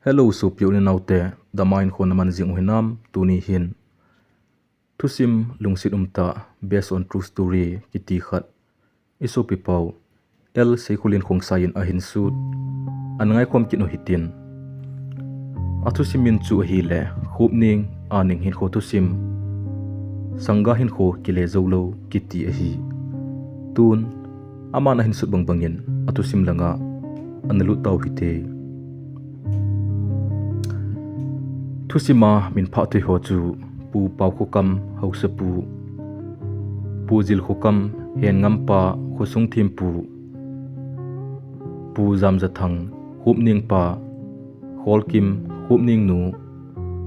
Hello so pio ni naute da main khon man jing hinam tuni hin thusim lungsit umtah based on true story kiti khat iso pipau el seikhulin khongsain a hin sut anangai khom kinu hitin athusimin chu hi le Khupneng Aneng Hinkho thusim Sangga Hinkho kile joulou kiti a hi tun amana hin sut bangbangin athusim langa analu tau hite thusima min pha thei ho chu pu pau khokam hausa pu jil khokam hen ngam pa khosung thim pu jam jathang Khupneng pa holkim Khupneng nu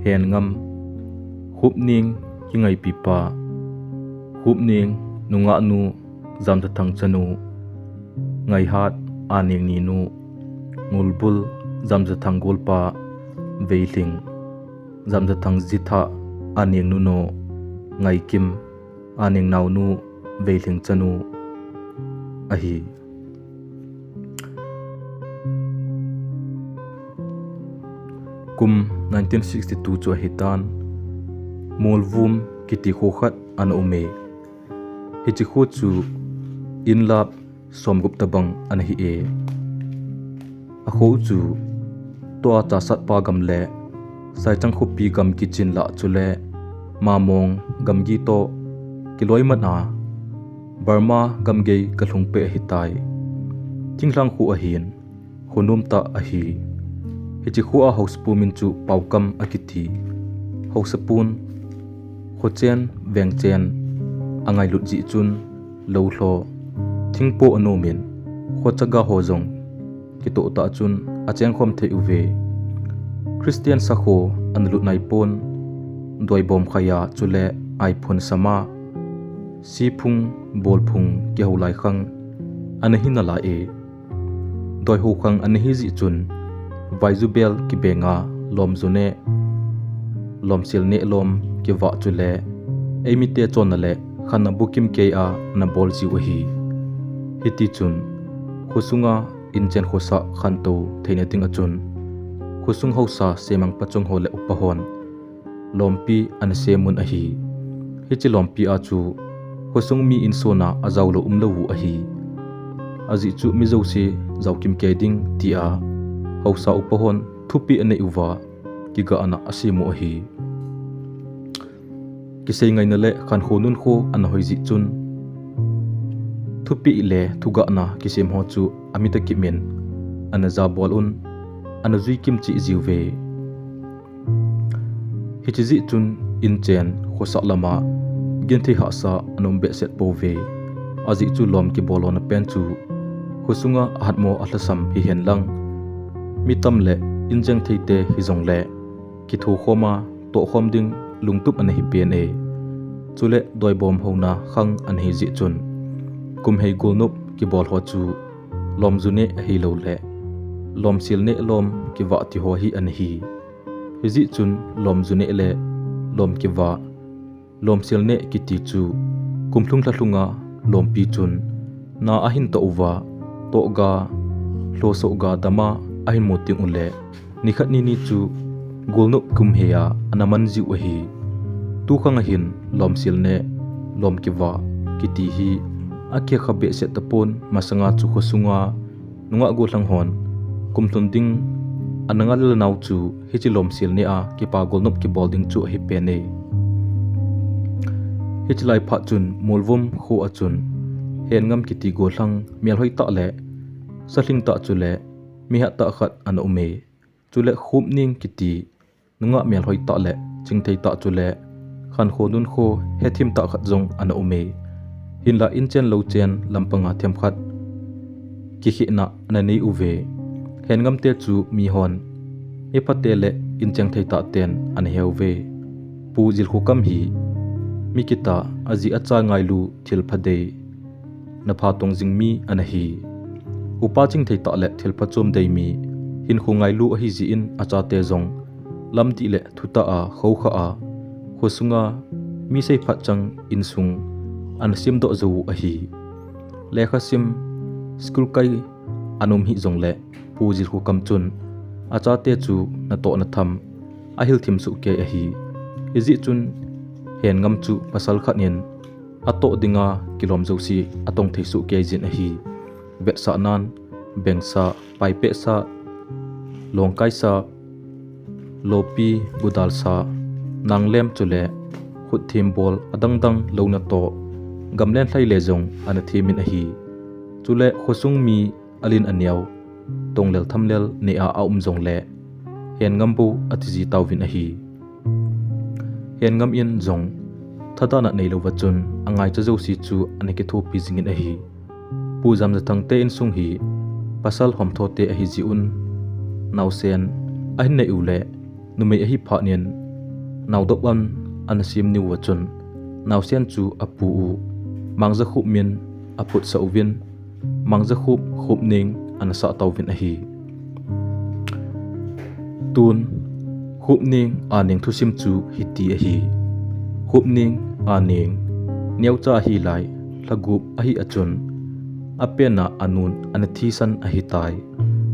hen ngam Khupneng kingai pi pa Khupneng nunga nu jam jathang chanu ngai hat Aneng ni nu ngulbul jam jathang golpa veiling jam jathang jitha Aneng nu no ngai kim Aneng nau nu veiling chanu ahi kum 1962 chu hitan molvum kiti khokhat an ume hichi kho chu inlap somgup tabang an hi e a kho chu to ta sat pa gam le sai chang kho pi gam kitchen la chule mamong gam gi to kiloi mana Burma gam gei kalhung pe hitai tinglang khu a hin khonum ta a hi hichi khu a house pu min chu paukam akiti house pun khochen vengchen angai lut ji chun lo hlo thingpo anomin khochaga hojong kito ta chun acheng khom the uve Christian sakho anlut nai pon doi bom khaya chule iPhone sama sipung bolphung ke holai khang anahi na la e doi ho khang anahi ji chun vaizubel ki benga lom zone lom sil ne lom ki wa chule emite chonale khana bukim ke a na bol ji wahi hiti chun khusunga inchen khosa khanto theine ting achun khusung hausa semang pachong hole upahon lompi an semun ahi hichi lompi a chu khusung mi insona azawlo umlowu ahi azi chu mi zosi zawkim keding tia hausa upahon thupi ane uwa kiga ana asimu ahi kisei ngai na le khan khonun kho an hoizi chun thupi le thuga na kisim ho chu amita kimen ana za bolun ana zui kimchi jiwe hichi chun inchen khosa lama genthi hasa anombe set pove azi chu lom ki bolon pen chu khusunga hatmo atlasam hi henlang mitam le injeng theite hizong le ki thu khoma to khomding lungtup an hi pen e chule doi bom hona khang an hi ji chun kum hei golnup ki bol ho chu lom zune hi lo le lom silne lom ki wa ti ho hi an hi hizi chun lom zune le lom ki wa lom silne ki ti chu kumthlung thlunga lom pi chun na ahin to uwa to ga hlo so ga dama ahin moting ule nikhat ni chu golnup kum heya anaman ji wahi tu khanga hin lom silne lom ki wa ki ti hi akhe khabe se tapon masanga chu khosunga nunga go hon kumthunding anangal naw chu hichilom silne a ki pa golnop ki bolding chu hi pene hichilai pha chun molvum kho achun hen ngam ki ti go hlang mel hoi ta le sahling ta chule mi ha ta khat an ume chule Khupneng ki ti nunga mel hoi ta le chingthei ta chule khan khonun kho hethim ta khat jong an ume hinla inchen lo chen lampanga them khat ki khina anani uve hen ngam te chu mi hon e patele inchang thei ta ten an heuve pu jil khokam hi mikita azi acha ngailu thil phade na pha tong jing mi anahi upa ching thei ta le thil pha chom dei mi hin khongailu a hi ji in acha te jong lamti le thuta a kho kha a khosunga mi sei pha chang insung an sim do zo a hi lekha sim school kai anum hi jong le pu jil khokam chun acha te chu na to na tham a hil thim su ke a hi izi chun hen ngam chu pasal khanin ato dinga kilom josi atong thei su ke jin a hi vet sa nan beng sa pai pe sa longkai sa lopi budal sa nanglem chule khut thim bol adang lo na to gamlen thlai le jong ana thimin a hi chule khosung mi alin aniaw tonglel thamlel ne a jong le hen ngambu atiji tawvin a hi hen ngam in jong thada na nei lo wachun angai cha jo si chu aneki thu pi jingin a hi pu jam jathang te in sung hi pasal hom tho te a hi ji un nausen a hin nei ule numei a hi pha nian naudopan anasim ni wachun nausen chu apu u mangza khup min aput sa uvin mangza khupneng anasa tawvin a hi tun khupneng aneng thusim chu hiti a hi khupneng aneng neucha hi lai lagup a hi achun apena anun anathi san a hi tai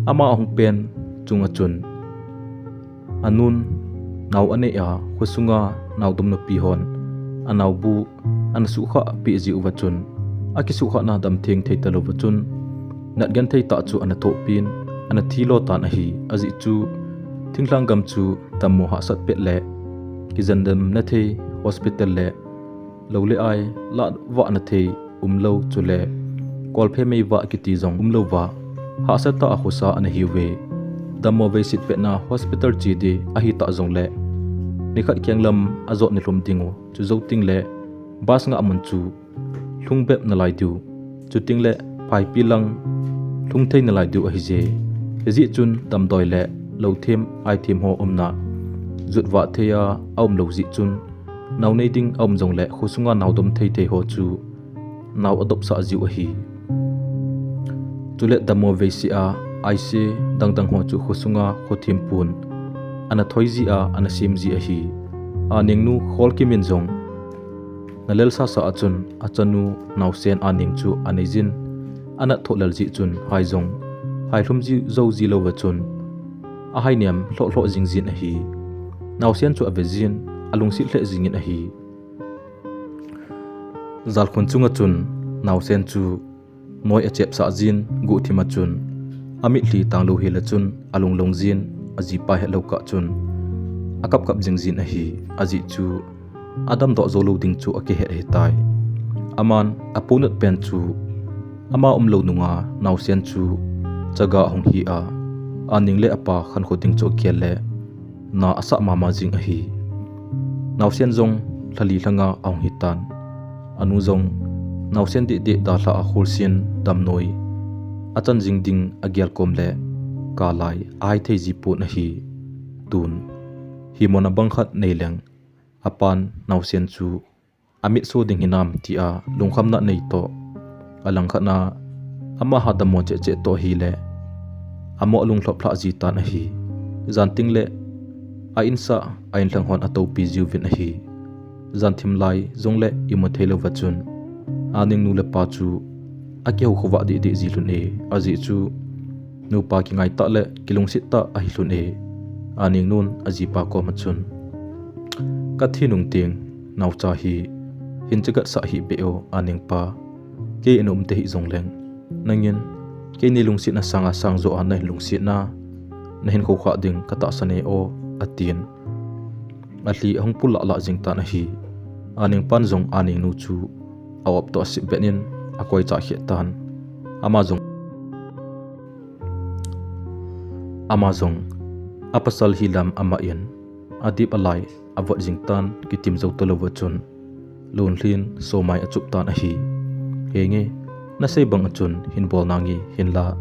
ama ong pen chung achun anun naw ane a khusunga nawdum no pi hon anaw bu anasu kha pi ji uwachun akisu kha na dam theng thei talo wachun nat gan thei ta chu anatho pin anathi lo tan a hi aji chu thinglang gam chu tammo ha sat pet le ki jandam na thei hospital le lole ai la wa na thei lo chule kol phe mei wa ki ti jong lo wa ha sa ta a khosa an hi we dammo ve sit pe na hospital chi di a hi ta jong le nikhat kyanglam azot ni hlum tingo chu zo ting le bas nga amun chu hlungbep na lai du chu ting le phai pi lang hlung thei na lai du a hi je ji chun dam doi le lo them ai them ho omna zut wa theya aum lo ji chun naw nei ding aum jong le khusunga naw dom thei thei ho chu naw adop sa ji a hi chule damo ve si a aise dang ho chu khusunga khothim pun ana thoiji a ana sim ji a hi aneng nu khol ki min jong nalel sa achun achanu nausen aning chu anejin ana tholal ji chun hai jong hai thum ji zo ji lo wachun a hai niam hlo jing jin a hi nausen chu avezin alungsi hle jingin a hi zal khun chunga chun nausen chu moi a chep sa jin gu thima chun ami hli tanglo hela chun alung long jin aji pa he lo ka chun akap kap jing jin a hi aji chu adam do joulou ding chu ake he tai aman apunat pen chu ama lo nunga nausen chu chaga hong hi a aning le apa khan khoding chu khele na asa mama jing a hi nausen jong thali hlanga ong hi tan anu jong nausen de da hla a khulsin damnoi achan jing ding agyal komle kalai ai thei ji pu na hi tun hi mona bangkhat neileng apan nausen chu amit so ding hinam ti a lungkham na nei to alangkha na ama hadamo che to hi le amo lungthlop phla ji tan a hi zanting le a insa a in thlang hon ato pi jiu vin a hi zanthim lai zongle imothelo wachun aning nu le pa chu akeu khowa di ji lun e aji chu nu pa ki ngai ta le kilung sit ta a hi lun e aning nun aji pa ko machun kathi nung ting naw cha hi hin chagat sa hi beo aning pa ke enum te hi zongleng nangin ke ni lungsit na sanga sangzo an nai lungsit na hin kho kha ding kata sane o atin ali hong pula la jing ta na hi aning pan jong aning nu chu awap to sip benin akoi cha khe tan amazong apasal hilam ama in adip alai avot jing tan kitim zo to lo chun lun hlin somai achup tan a hi henge na sei bang chun hin bol nangi hin la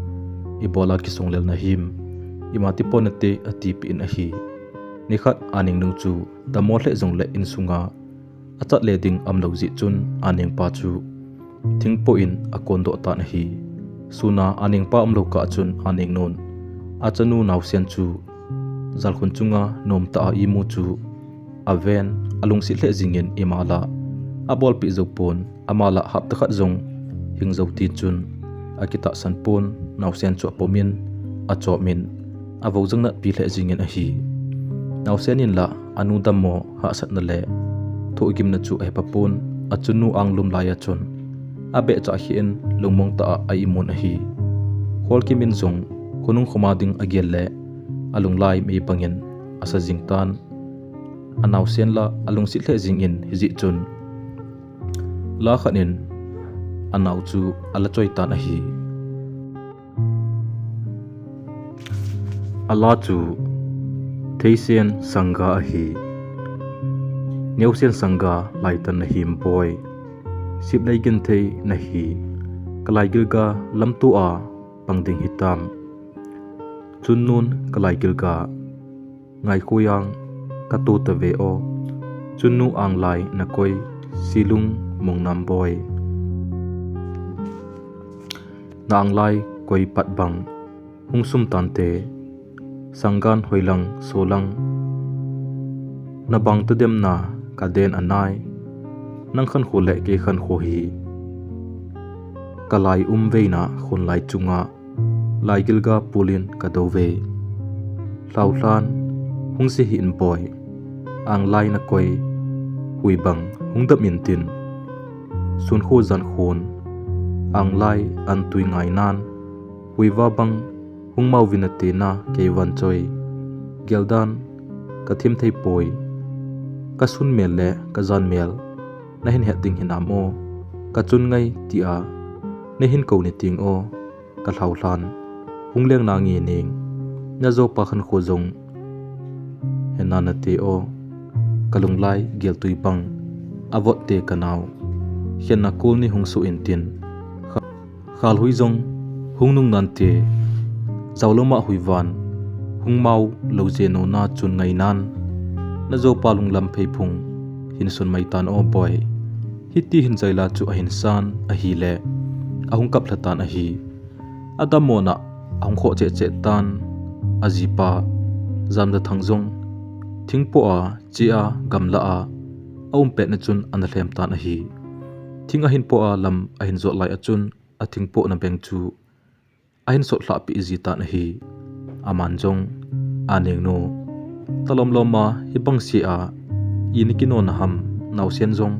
ibola ki songlel na him imati ponate ati pi in a hi nikhat aning nu chu damo hle jong le in sunga achat le ding amlo ji chun aning pa chu thingpo in akondo ta na hi suna aning pa amlo ka chun aning non achanu nausen chu zalkhun chunga nom ta imu chu aven alungsi hle jingin imala abol pi zopon amala hap takhat jong hingzo ti chun akita sanpon nausen chu pomin acho min avojang na pi le jingin a hi naw senin la anu dammo ha sat na le tho gim na chu ai papun achunu anglum laya chun abe cha hi en lungmong ta ai imun a hi hol ki min zong khunung khomading agel le alung lai me pangin asa jingtan anaw sen la alung si le jing in hiji chun la khanin anaw chu ala choi tan a hi ala chu theisen sangga a hi neusen sangga laitan na him boy sip lai gen thei na hi kalai gilga lamtu a pangding hitam chunnun kalai gilga ngai khoyang katu ta ve o chunnu ang lai na koi silung mongnam boy nang lai koi pat bang hungsum tante sanggan hoilang solang na bang tu dem na kaden anai nang khan khole ke khan kho hi kalai veina khun lai chunga lai gilga pulin kadove lautlan hungsi hin boy ang lai na koi hui bang hungdam in tin sun kho zan khon ang lai an tui ngai nan hui wa bang hung mau vinate na ke wan choi geldan kathim thei poi ka sun mel le ka zan mel na hin het ding hin am o ka chun ngai ti a ne hin ko ni ting o ka hlan hungleng na ngi ning na zo pa khan kho zong hena na te o kalung lai gel tui pang avot te kanaw hian na kul ni hungsu in tin khal hui zong hungnung nan te zawloma huiwan hungmau loje no na chun ngai nan na zo palung lam phei phung hin sun mai tan o boy hiti hin zaila chu a hin san a hi le ahung kap thlatan a hi adamona ahung kho che che tan ajipa zamda thangjong thingpo a chia gamla a aum pe na chun an hlem tan a hi thing a hin po a lam a hin zo lai a chun a thingpo na beng chu a hin so thla pi ji tan a hi aman jong aneng no talom loma hibang si a inikino na ham naw sen jong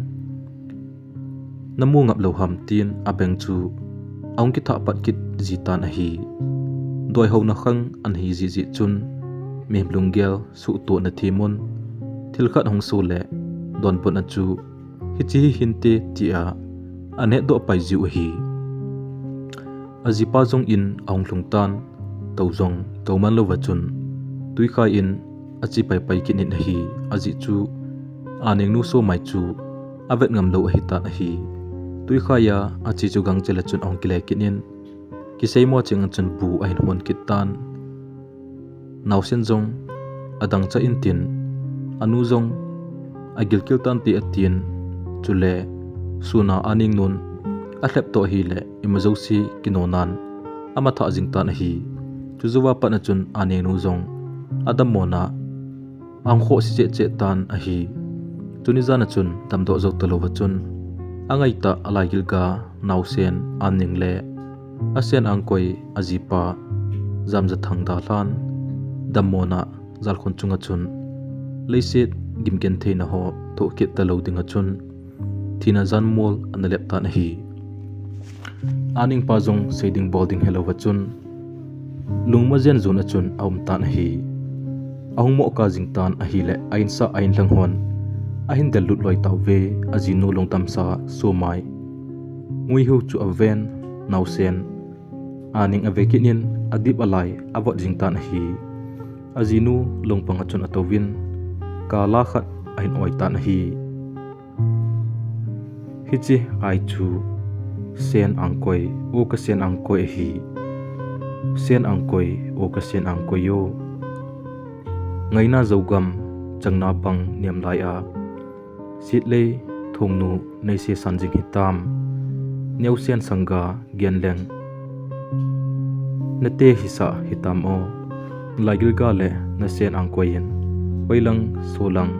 namu ngap lo ham tin abeng chu aung ki tha pat kit ji tan a hi doi ho na khang an hi ji ji chun me blungel su to na thimon thil khat hong su le don pon a chu hi chi hinte ti a ane do pai jiu hi ajipa jong in aung hlungtan to jong toman lo wachun tui khai in achi pai pai kin in hi aji chu aneng nu so mai chu avet ngam lo hi ta hi tui khaya achi chu gang chela chun ong kile kin in kisei mo ching chun bu a hin hon kitan naw sen jong adang cha in tin anu jong agil kil tan ti atin chule suna aning nun a hlep to hi le imazo si kinonan ama tha jing tan hi chuzuwa pa na chun aneng nu jong adam mona ang kho si che tan a hi tuni zana chun tamdo zo talo wa chun angai ta alai gilga nausen anning le asen angkoi ajipa zamja thangda hlan dammona zalkhon chunga chun leiset gimken theina ho to kit talo dinga chun thina zan mol analep ta na hi aning pa jong seding bolding hello wa chun lungma zen zuna chun aum ta na hi ahung mo ka jingtan a hi le ain sa ain langhon ahin del lut loi taw ve ajinu longtam sa so mai ngui hu chu aven nausen aning avekinin adip alai avot jingtan hi ajinu longpang achun atowin kala khat ahin oi tan hi hichi ai chu sen angkoi o ka sen angkoi hi sen angkoi o ka sen angkoi yo ngaina zogam changna pang niam lai a sitle thongnu neise sanjing hitam neusen sangga genleng nate hisa hitam o lagil ga le na sen angkoin oilang solang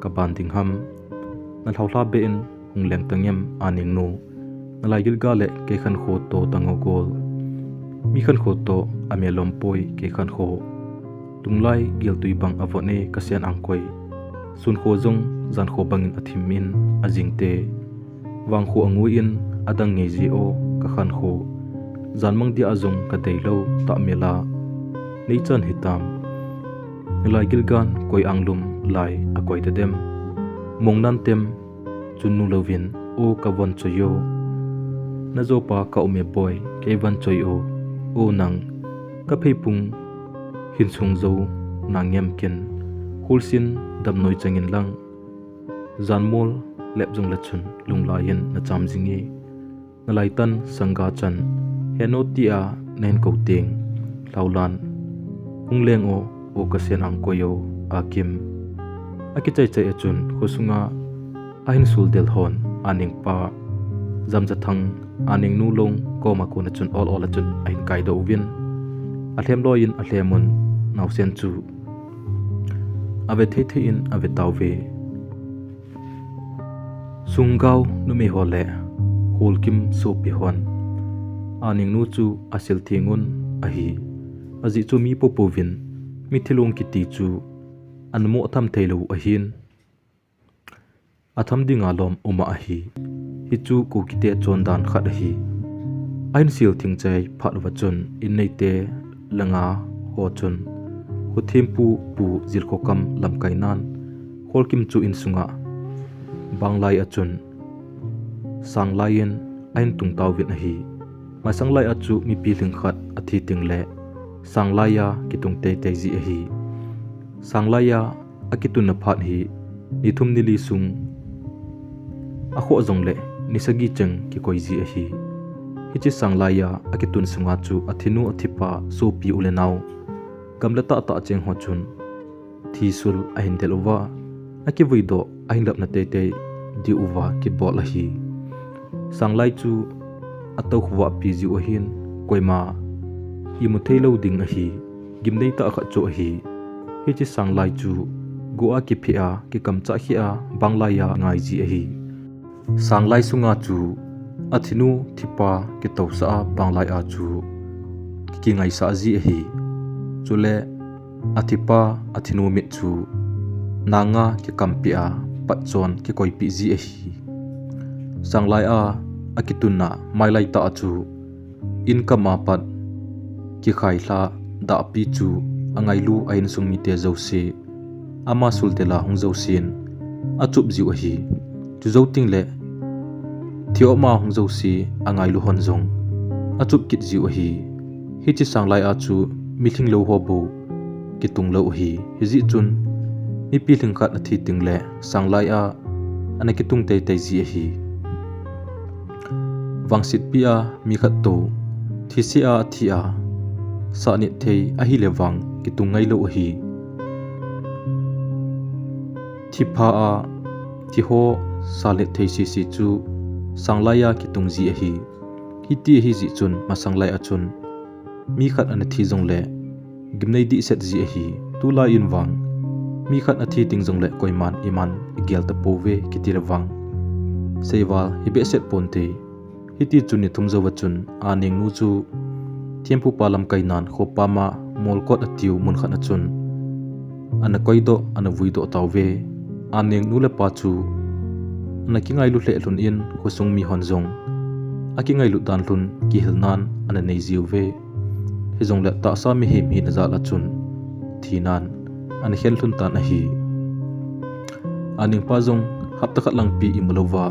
kabanding ham na thawla be in hungleng tangyam aning nu na lagil ga le ke khan kho to tangogol mi khan kho to amelom poi ke khan kho tunglai gil tui bang avone kasian angkoi sun kho jong zan kho bangin athimin ajingte wang kho anguin adang nge ji o ka khan kho zan mang dia azong ka deilo ta mela nei chan hitam lai gilgan koi anglum lai akoi te dem mongnan tem chunnu lovin o ka von choyo na zo pa ka ume boy ke van choyo o nang ka pheipung hin sung zo nangem ken hulsin dam noi changin lang zanmol lep jong la chun lunglayen na cham jingi na laitan sangga chan henotia nen ko teng laulan hungleng o kasen angkoyo akim akichai chai achun khosunga ahin sul del hon aning pa zamja thang aning nu long ko ma ko na chun all achun ahin kai do win athem loin athlemun nausen chu ave the in ave tawve sungau nume hole holkim so pi hon aning nu chu asil thingun ahi aji chu mi popovin mithilong kiti chu anmo tham thelo ahin atham dinga lom uma ahi hi chu ku kite chondan khat ahi ain sil thingchai phat wachun in neite langa ho chun hu thempu pu zirkhokam lamkainan holkim chu in sunga banglai achun sanglayen ain tungtaw win ahi ma sanglai achu mi piling khat athi tingle sanglaya kitung te te ji ahi sanglaya akitun na phat hi nithum nili sung akho zongle nisagi cheng ki koi ji ahi hichi sanglaya akitun sunga chu athinu athipa so pi ulenau kamlata ta cheng ho chun thisul ahin delwa aki voido ahin lap na te te di uwa ki bol ahi sanglai chu atau khwa pi ji ohin koima imuthei lo ding ahi gimnei ta kha chu ahi hichi sanglai chu goa ki phia ki kamcha khia banglaya ngai ji ahi sanglai sunga chu athinu thipa ki tawsa banglai a chu ki ngai sa ji ahi chule athipa athinu mi chu nanga ki kampia patchon ki koipi ji ahi sanglai a akitunna mailai ta chu income pat ki khaila da pi chu angailu ain sungmi te zosi ama sultela hung zosin achup jiu hi chu zoting le thioma hung zosi angailu honjong achup kit jiu hi hichi sanglai a chu mithing lo ho bo kitung lo hi hiji chun mi piling khat athi tingle sanglai a ana kitung te te ji hi wangsit pia mi khat to thisia thia sa ni thei a hi lewang kitung ngai lo hi thipha a thiho salet thei si chu sanglaya kitung ji hi hiti hi ji chun masanglai a chun mi khat an thi jong le gimnei di set ji hi tula in wang mi khat a thi ting jong le koiman iman igel ta pove kitirwang seiwal hibe set ponte hiti chuni thumzo wachun aning nu chu thiempu palam kainan khopama molkot atiu mun khana chun ana koido ana vuido tawve aning nu le pa chu ana kingai lu hle lun in khosung mi honjong akingai lu dan lun ki hilnan ana nei jiuve hejong le ta sa mi hi mi na za la chun thinan ana hel thun tan a hi aning pa jong hapta khat lang pi imlowa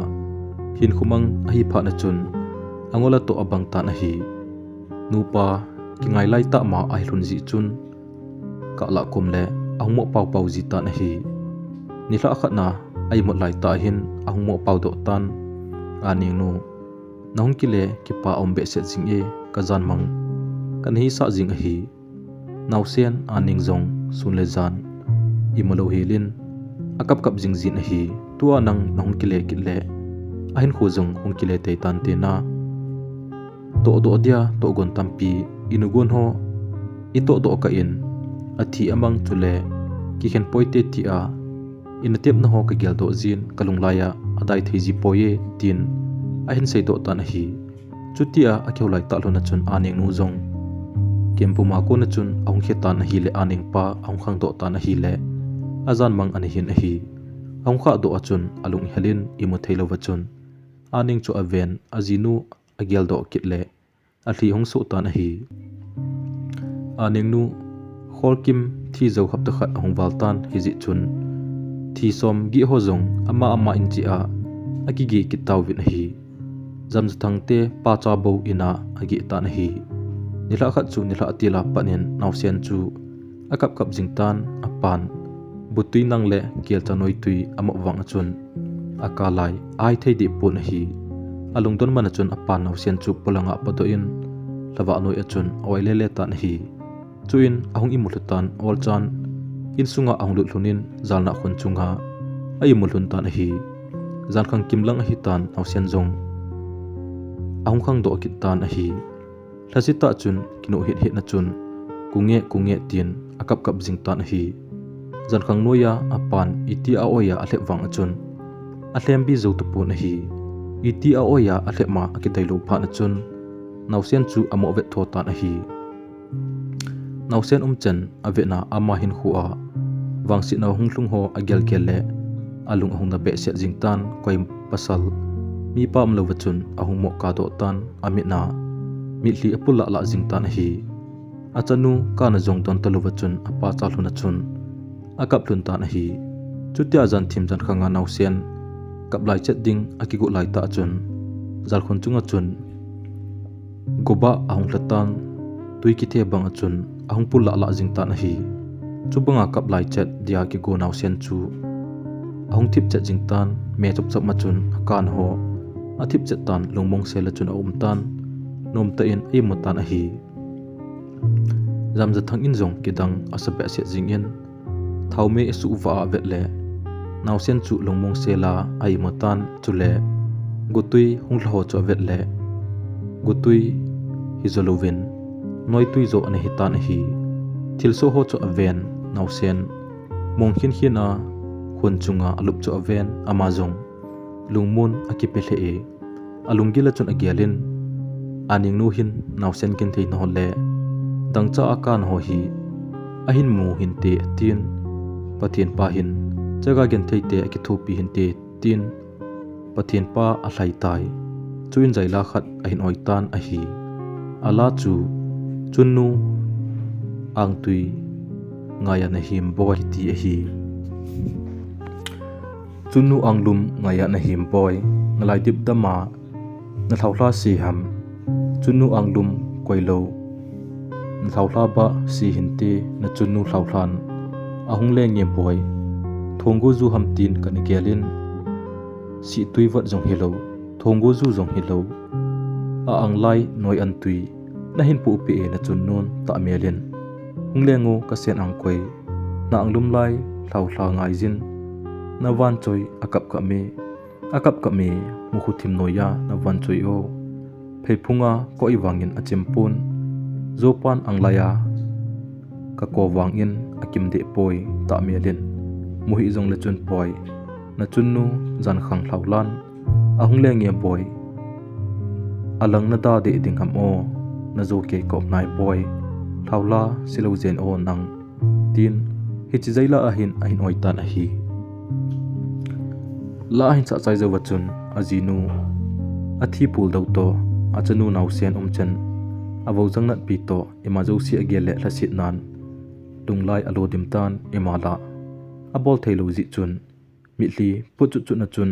hin khumang a hi pha na chun angola to abang tan a hi nupa kingai lai ta ma ai lun ji chun ka la kumle ahmo pau pau ji tan a hi ni hla khat na ai mo lai ta hin ahmo pau do tan aning nu nong kile ki pa ombe se jing e ka jan mang kan hi sa jing a hi nausen aning jong sun le jan imolo helin akap kap jing jin a hi tua nang nong kile kile ahin kho jong hong kile te tan te na to do dia to gon tampi inugon ho ito do ka in athi amang chule ki khen poite ti a in tep na ho ka gel do jin kalunglaya adai theji poye tin ahin sei do tan hi chutia akheulai ta lona chun aning nu jong kempuma ko na chun ahung kheta na hi le Aneng pa ahung khang do ta na hi le azan mang ani hin a hi ahung kha do achun alung helin imu thailo wachun Aneng chu aven azinu agial do kitle athi hong so ta na hi Aneng nu kholkim thi zo hap ta khat ahung waltan hiji chun thi som gi ho zong ama inchi a akigi kitaw win hi jam thang te pa cha bo ina agi ta na hi nila khat chu nila atila panin nausian chu akap kap jingtan apan butui nang le kiel chanoi tui amo wang chun akalai ai thei di pun hi alung don man chun apan nausian chu polanga pato in lawa noi achun oile le tan hi chuin ahung imulutan olchan insunga ahunglut lunin zalna khun chunga ai mulun tan hi zan khang kimlang hi tan nausian zong ahung khang do kit tan hi lasita chun kinu hit na chun kunge tin akap kap jing tan hi zan khang noya apan iti a oya a hlewang chun a hlem bi zo tu pu na hi iti a oya a hlema akitai lo pha na chun nausian chu amo ve tho tan hi nausian chen avena ama Hinkho a wangsi na hunglung ho agel gele alung ahung na be se jingtan koi pasal mi pam lo wachun ahung mo ka do tan amina mi hli apula la jingtan hi achanu kana jong ton talu wachun apa chaluna chun akap lun tan hi chutia jan thim jan khanga nausian kaplai chet ding akigu lai ta chun zal khon chunga chun goba ahung latan tui ki the bang chun ahung pula la jingtan hi chubanga kaplai chet dia ki go nausian chu ahung thip chet jingtan me chop chop ma chun kan ho athip chet tan lungmong sel chun umtan nom ta in e mutan hi zamza thang in jong kidang asabe se jingin thaume su wa vetle nausian chu lungmong sela ai mutan chule gutui hunglo cho vetle gutui hizolovin noi tui zo ane hitan hi thilso ho cho aven nausian mong hin a khun chunga alup cho aven amazong lungmun akipele e alungila chun agialin Aneng nu hin nausian kin thei no le dangcha akan ho hi ahin mu hin te tin pathian pa hin chaga gen thei te ki thupi hin te tin pathian pa a hlai tai chuin jaila khat ahin oitan a hi ala chu chunnu angtui ngaya na him boy ti a hi chunnu anglum ngaya na him boy nalai dip dama na thawla si ham chunnu anglum koilo na thawla ba si hinti na chunnu thawlan ahung le nge boy thonggo zu ham tin kan gelin si tuiwat jong hilo thonggo zu jong hilo a anglai noi an tui na hin pu pi e na chunnon ta melin hunglengo ka sen angkoi na anglum lai thawla ngai jin na wan choi akap ka me mukhu thim noya na wan choi o pheiphunga ko iwangin achempun zopan anglaya ka ko wangin akim de poi ta melin muhi jong le chun poi na chunnu jan khang thawlan ahung le nge poi alang na da de ding ham o na zo ke kop nai poi thawla silojen o nang tin hi chi zaila ahin oitan a hi la hin cha chai zawachun azinu athi pul dau to achanu nausian chen avo jangnat pi to emajo si agele hlasit nan lunglai alodim tan emala abol thailo ji chun mihli puchu chu na chun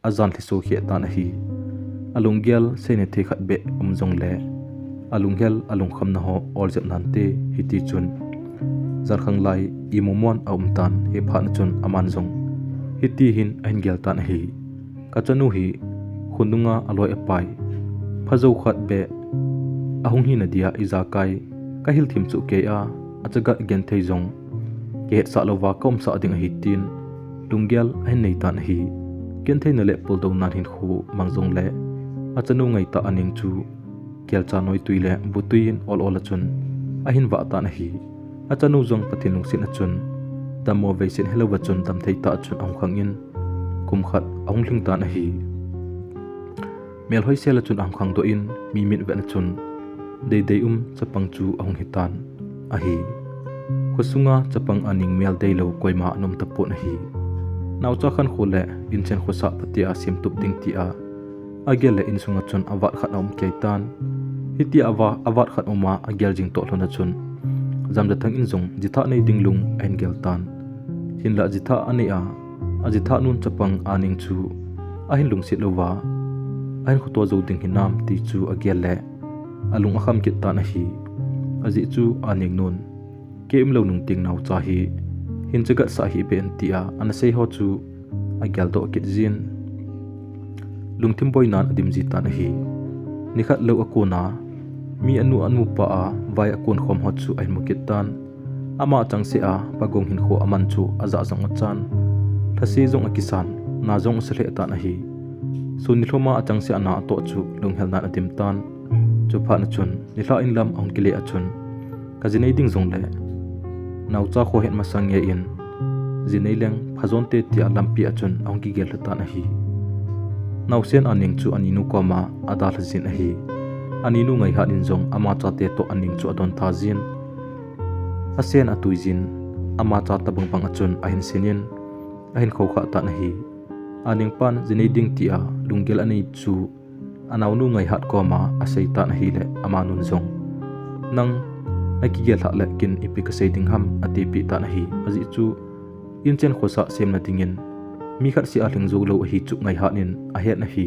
azan thi so khia tan hi alunggel sene the khat be umjong le alunghel alung kham na ho oljap nan te hiti chun zarkhang lai imomon aumtan he phan chun aman jong hiti hin angel tan hi kachanu hi khundunga aloi apai phajau khat be ahung hi nadia izakai kahil thim chu ke a achaga gen thei jong ke sa lova kom sa ding hi tin lunggel ai nei tan hi ken thei na le pol do nan hin khu mangjong le achanu ngai ta Aneng chu kel cha noi tuile butuin ol achun ahin wa tan hi achanu jong pathinung sin achun damo veisin hello wachun tam thei ta achun ong khangin kum khat ong hling tan hi mel hoi sel achun ang khang do in mi min ven achun dei chapang chu ahong hitan ahi khusunga chapang aning mel deilo koima nom tapo na hi naw cha khan khole in chen khosa patia sim tup ding ti a agele in sunga chun awat khat om keitan hiti awat khat oma agel jing to hlona chun zamda thang in zong jitha nei dinglung en gel tan hinla jitha ania ajitha nun chapang aning chu ahin lungsit lowa ahin khuto zo ding hinam ti chu agele alung akham kit ta na hi aji chu aning nun keim lo nung ting naw cha hi hin chagat sa hi ben tia an sei ho chu agyal do kit zin lungthim boy nan adim ji ta na hi nikhat lo akona mi anu pa a vai akon khom ho chu ai mukit tan ama chang se a pagong hinkho aman chu aza zong achan thasi zong akisan na zong sele ta na hi sun thloma achang se ana to chu lunghel na adim tan chu pha na chun nila in lam ong kile achun kajinei ding zong le naw cha kho het masang ye in jinei leng phazon te tia lampi achun ong ki gel ta na hi naw sen aning chu aninu koma ada lhajin a hi aninu ngai ha in zong ama cha te to aning chu adon tha jin asen atuizin ama cha tabang pang achun ahin senin ahin kho kha ta na hi aning pan jinei ding tia lungel ani chu anawnu ngai hat koma asei ta na hi le ama nun zong nang aki gel ha le kin ipika sei ding ham ati pi ta na hi aji chu in chen khosa sem na tingin mi khat si aling joulou hi chu ngai ha nin a het na hi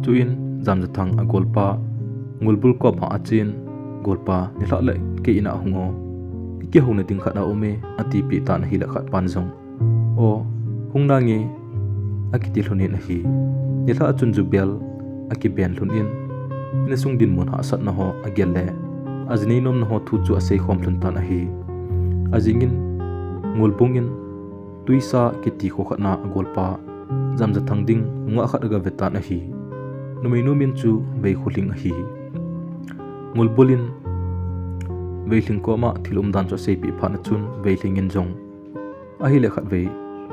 chu in jam jathang a golpa ngulbul ko ma achin golpa ni hla le ke ina hungo ke hona ding khat na ome ati pi ta na hi la khat pan zong o hungna nge akiti hluni na hi ni hla chun ju bel aki ben hlun in ne sung din mon ha sat na ho agel le ajnei nom na ho thu chu asei khom hlun ta na hi ajingin ngulbungin tuisa kiti kho khatna golpa jam jathang ding nga khat aga veta na hi numei min chu bei khuling hi ngulbulin veiling ko ma thilum dan cho sei pi phana chun veiling in jong a hi le khat vei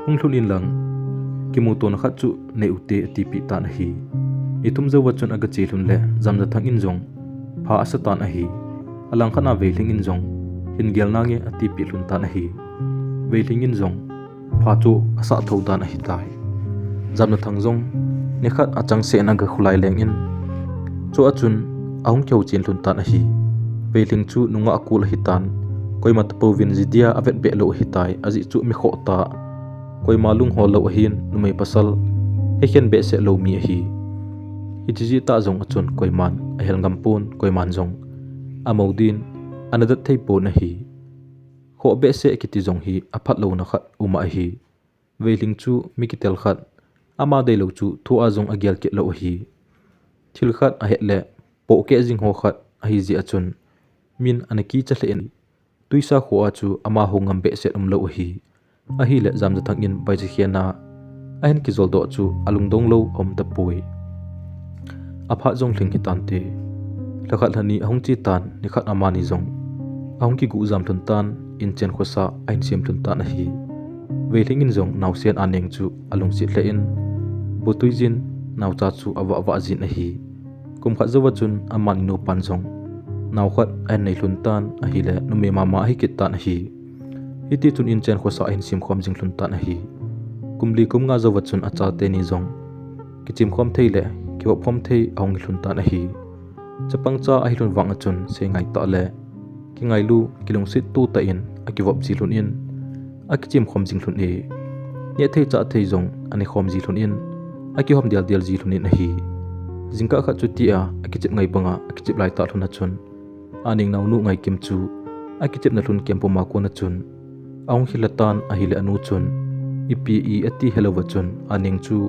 hunglun in lang kimuton khat chu nei ute ti pi ta na hi itum zo wachun aga che hlun le jam jathang in jong pha asa ta na hi alang khana veiling in jong hin gel na nge ati pi hlun ta na hi veiling in jong pha chu asa thoda na hi tai jam jathang jong nikhat achang se na ga khulai leng in chu achun ahung kheu chin hlun ta na hi veiling chu nunga akul hitan koimat povin jidia avet be lo hitai aji chu mi kho ta koi malung ho lo hin numei pasal hekhen be se lo mi hi hitiji ta jong achun koiman ahel ngampun koiman jong amaudin anadat thei po na hi kho be se kiti jong hi aphat lo na khat uma hi veiling chu mikitel khat ama dei lo chu thu a jong agel ke lo hi thil khat a hele po ke jing ho khat a hi ji achun min anaki chahle en tuisa kho a chu ama ho ngam be se lo hi a hi le jam jathang in bai ji khiana ahin ki zol do chu alung dong lo om ta poi apha jong thling hi tan te lakhat hani ahung chi tan ni khat amani jong ahung ki gu jam thun tan in chen khosa ain sim thun tan hi veiling in jong naw sen aneng chu alung si hle in botuijin naw cha chu awa jin hi kum kha zawa chun amani no pan jong naw khat an nei hlun tan a hi le nume mama hi kit tan hi hiti tun in chen khosa ain sim khom jing hlun tan hi kumli kum nga zawa chun acha te ni jong kichim khom thei le kiwa phom thei ahung hlun tan hi chapang cha a hi hlun wang achun se ngai ta le ki ngai lu kilung sit tu ta in akiwap ji hlun in akichim khom jing hlun e ye thei cha thei jong ani khom ji hlun in aki hom dial ji hlun in hi jingka kha chu tia akichip ngai banga akichip lai ta hlun achun aning naw nu ngai kim chu akichip na hlun kem poma ko na chun aung hilatan a hile anu chun ipi e ati helova chun aning chu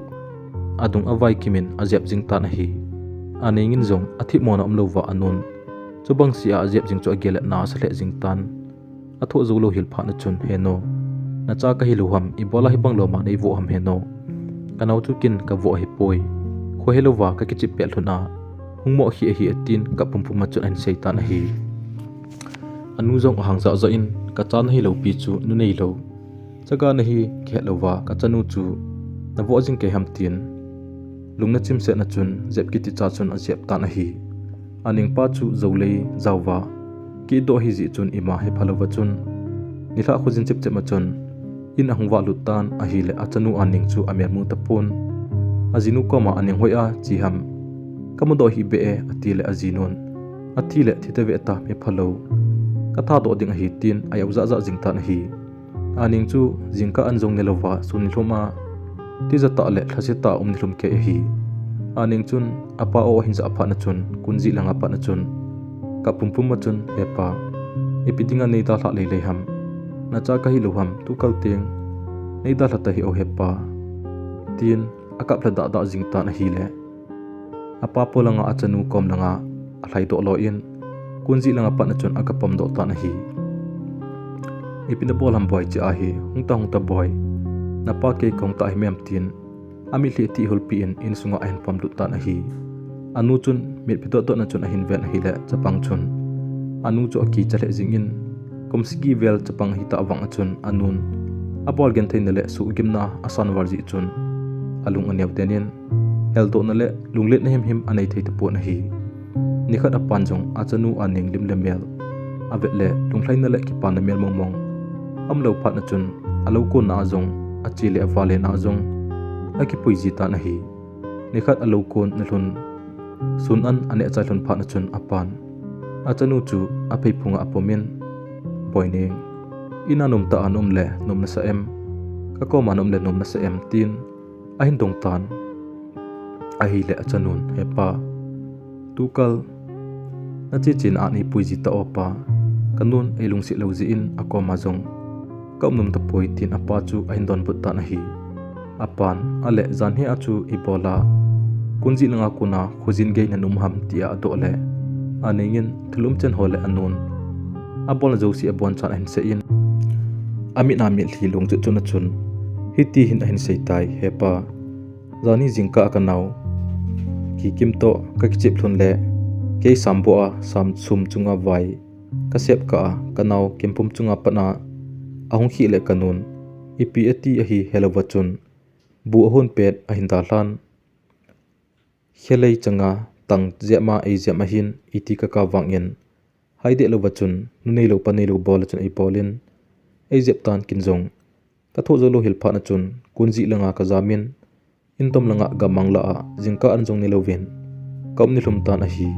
adung awai kimin azep jing ta na hi aning in jong athi mona omlova anun chubang sia azep jing chu agel na sale jing tan atho zolo hil pha na chun heno na cha ka hiloham ibola hi banglo ma nei vo ham heno kanau chu kin ka vo hi poi kho helova ka kichip pel thuna hungmo hi atin ka pumpuma chun an seitan hi anu jong hangza za in ka chan hi lo pi chu nu nei lo chaga na hi khelova ka chanu chu na vo jing ke ham tin lungna chim se na chun zep kiti cha chun azep ta na hi Aneng pa chu joulou zawwa ki do hi zi chun ima he phalowa chun nila khujin chep chep ma chun in ahungwa lutan a hi le achanu Aneng chu amer mu tapun azinu koma Aneng hoya chi ham kamudo hi be e atile azinon athile thiteve ta me phalo katha do ding hi tin ayau za za jingta na hi Aneng chu jingka anjong nelowa sunni hloma ti za ta le thlasita nilum ke hi Aneng chun apa o hinza apha na chun kunji langa pa na chun ka pumpum ma chun hepa epidinga nei ta hla le ham na cha ka hi lo ham tu kal teng nei da hla ta hi o hepa tin akap la da jingta na hi le apa polanga achanu kom langa alhai do lo in kunji langa pa na chun akapam do ta na hi ipina bolam boy chi a hi hungta boy na pa ke kong ta hi mem tin ami hli ti hulpi in sunga ahin pam lu ta na hi anu chun mit pito to na chun ahin vel hi le chapang chun anu chu aki chale jingin komsigi vel chapang hi ta awang achun anun apol gen thein le su gimna asan warji chun alung anew tenin heldo na le lunglet na him anei thei te po na hi nikhat apan jong achanu Aneng lim le mel avet le lunglai na le ki pan na mel mong amlo phat na chun alo ko na jong achi le avale na jong aki puiji ta na hi nikhat alo kon na hlun sun an ane cha hlun phat na chun apan achanu chu aphei phunga apomin poineng ina nom ta anom le nom na sa em ka ko manom le nom na sa em tin ahin dong tan ahi le achanun hepa tukal na chi chin ani puiji ta opa kanun ei lungsi loji in akoma jong kaumnum ta poi tin apa chu ahin don but ta na hi apan ale zan he achu ibola kunji langa kuna khojin ge na num ham tia do le anengin thulum chen hole anun abol josi abon chan hin se in ami na mi hli lung chu chuna chun hiti hin hin sei tai hepa zani jingka ka naw ki kimto ka kichip thun le ke sambo a sam sum chunga vai ka sep ka kanaw kempum chunga pana ahung hi le kanun ipi ati a hi helowachun bu hon pet a hinda hlan khelei changa tang jema ei jema hin iti ka wangin haide lowachun nunei lo panei lo bol chun ei polin ei jep tan kinjong ka tho jolo hil pha na chun kunji langa ka zamin intom langa gamangla a jingka anjong ni lovin kaumni hlum tan a hi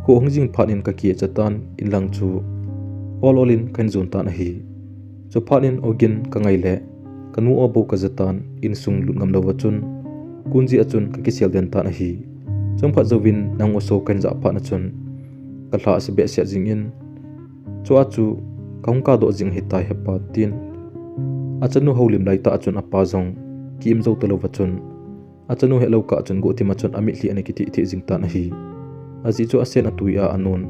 ko hongjing phanin ka ki chatan inlang chu olin kan zon tan a hi chu phanin ogin ka ngaile kanu obo ka jatan in sung lungam lowachun kunji achun ka kisel den tan a hi chongpha jowin nang oso kan ja pha na chun ka hla se be sia jingin chu achu kaungka do jing hitai hepa tin achanu holim lai ta achun apa jong kim zo talo wachun achanu helo ka chun go ti machun ami hli ani kiti thi jingta na hi aji chu asen atuia anun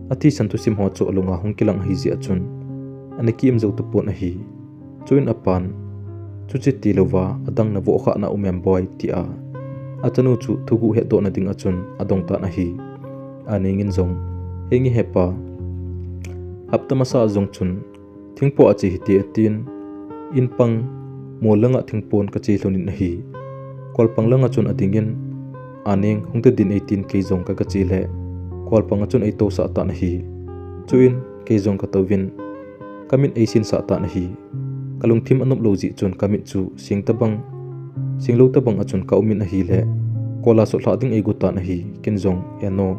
athi santu sim ho chu lunga hungkilang hi ji achun ani kim zo tu pon a hi chuin apan chu chi ti lova adang na vo kha na umem boy ti a achanu chu thugu he do na ding achun adong ta na hi anengin zong hengi hepa haptama sa zong chun thingpo achi hiti atin inpang molanga thingpon ka chi hlonin na hi kolpanglanga chun adingin Aneng hungte din 18 ke jong ka chi le kolpanga chun ei to sa ta na hi chuin ke jong ka tawin kamin eisin sa ta na hi kalung thim anop loji chun kamit chu singlo tabang achun ka umin a hi le kola so hla ding ei gu ta na hi kinjong eno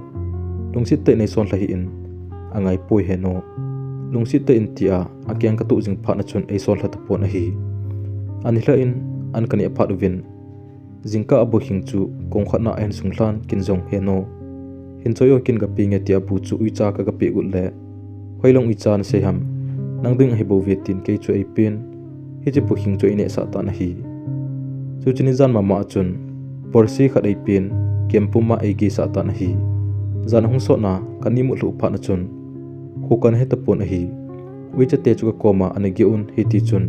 lungsit te nei son hla hi in angai poi heno lungsit te in tia akyang ka tu jing pha na chun ei son hla ta pon a hi ani hla in an kani phat win jingka abo hingchu kongkhana en sunglan kinjong heno hinchoyo kin ga pinge tia bu chu uicha ka ga pe gulle hoilong uicha na se ham nangding hi bo vetin ke chu ei pin hi je bu hing chu ine sa ta na hi chu chini jan mama chun porsi khat ei pin kempuma ei gi sa ta na hi jan hung so na kani mu lu pha na chun hukan he ta pon a hi uicha te chu ka koma ane gi un hi ti chun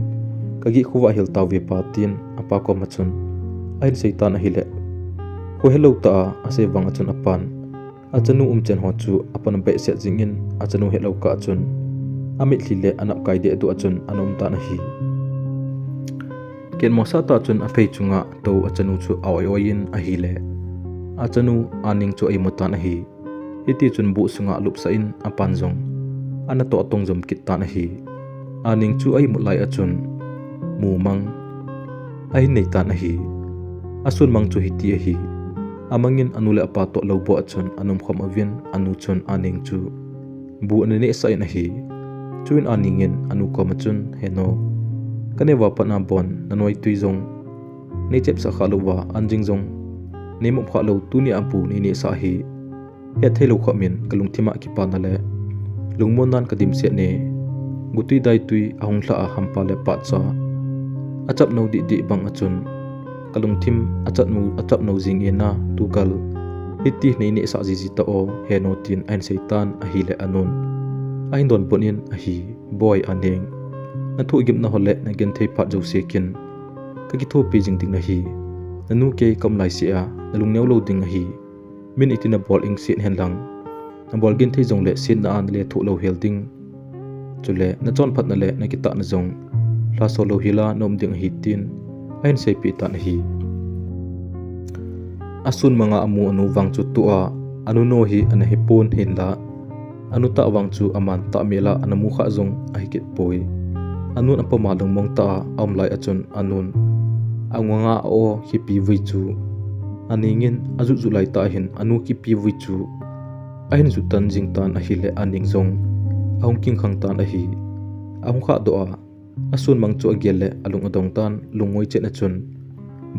kagi khuwa hil taw ve patin apa ko ma chun ain seitan a hi le ko hello ta ase wang chun apan achanu chen ho chu apan be se jingin achanu hello ka chun amit lile anap kai de du achun anom ta na hi ken mosa ta chun a phei chunga to achanu chu awai oin a hi le achanu Aneng chu ei mota na hi hiti chun bu sunga lup sa in apan zong ana to atong zom kit tan hi aning chu ai mulai achun mu mang ai nei tan hi asun mang chu hiti hi amangin anule apa to lobo achun anum khom avin anu chun aning chu bu ne sa in hi chuin aningin anu ko machun heno kanewa pana bon nanoi tuizong nei chep sa khaluwa anjing zong nei mo khalo tuni apu ni sa hi he thelo khamin kalungthima ki panale lungmon nan kadim se ne gutui dai tui ahung hla a hampa le pa cha achap no di bang achun kalungthim achap no jing ena tukal hiti nei ne sa ji ta o he no tin an seitan a hi le anon ain don ponin a hi boy Aneng na thu gim na hole na gen thei phat jo sekin ka ki tho pe jing ding na hi nanu ke kam lai sia na lung neu lo ding a hi min itina bol ing sin hen lang na bol gen thei jong le sin na an le thu lo hel ding chule na chon phat na le na ki ta na jong la so lo hila nom ding hi tin ain sei pi ta na hi asun manga amu anu wang chu tu a anu no hi ana hi pon hin la anu ta wang chu aman ta mela anamu kha jong a hi kit poi anun apama long mong ta amlai achun anun angwanga o hi pi wi chu aningin azu zulai ta hin anu ki pi wi chu ahin zu tan jing tan a hi le aning jong ahung king khang tan a hi ahung kha do a asun mang chu agel le alung adong tan lungoi chen achun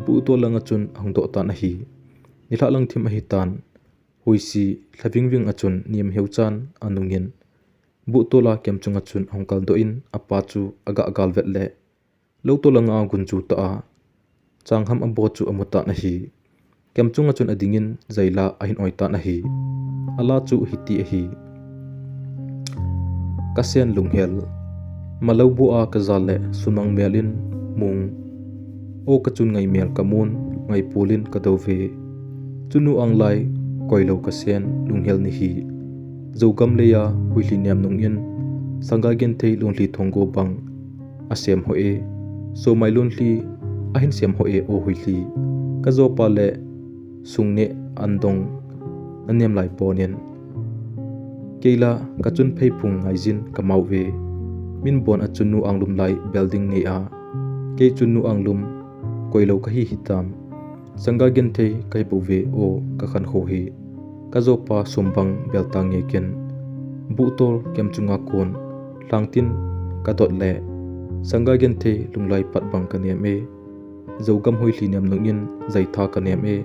bu to lang achun ahung do tan a hi nila lang thim a hi tan huisi thaving wing achun niam heuchan anungin bu to la kem chunga chun hongkal do in apa chu aga gal vet le lo to langa gun chu ta a changham abo chu amuta na hi kem chunga chun adingin zaila ahin oita na hi ala chu hiti hi kasen lunghel malaubu a kazale sunang melin mung o kachun ngai mel kamun ngai pulin kadove chunu anglai koilo kasen lunghel ni hi zogam leya huili niam nungin sangga gen thei lonli thonggo bang asem hoe so mai lonli ahin sem hoe o huili kazo pale sungne andong anem lai ponen keila kachun phei phung ngaijin kamauwe min bon achunu anglum lai building nei a ke chunu anglum koilo kahi hitam sangga gen thei kai bove o ka khan ho hi kazopa sumbang beltang ngeken butol kemchunga kon langtin kadot le sangga gen the lunglai pat bang kanem e zogam hoi liniam nungin zaitha kanem e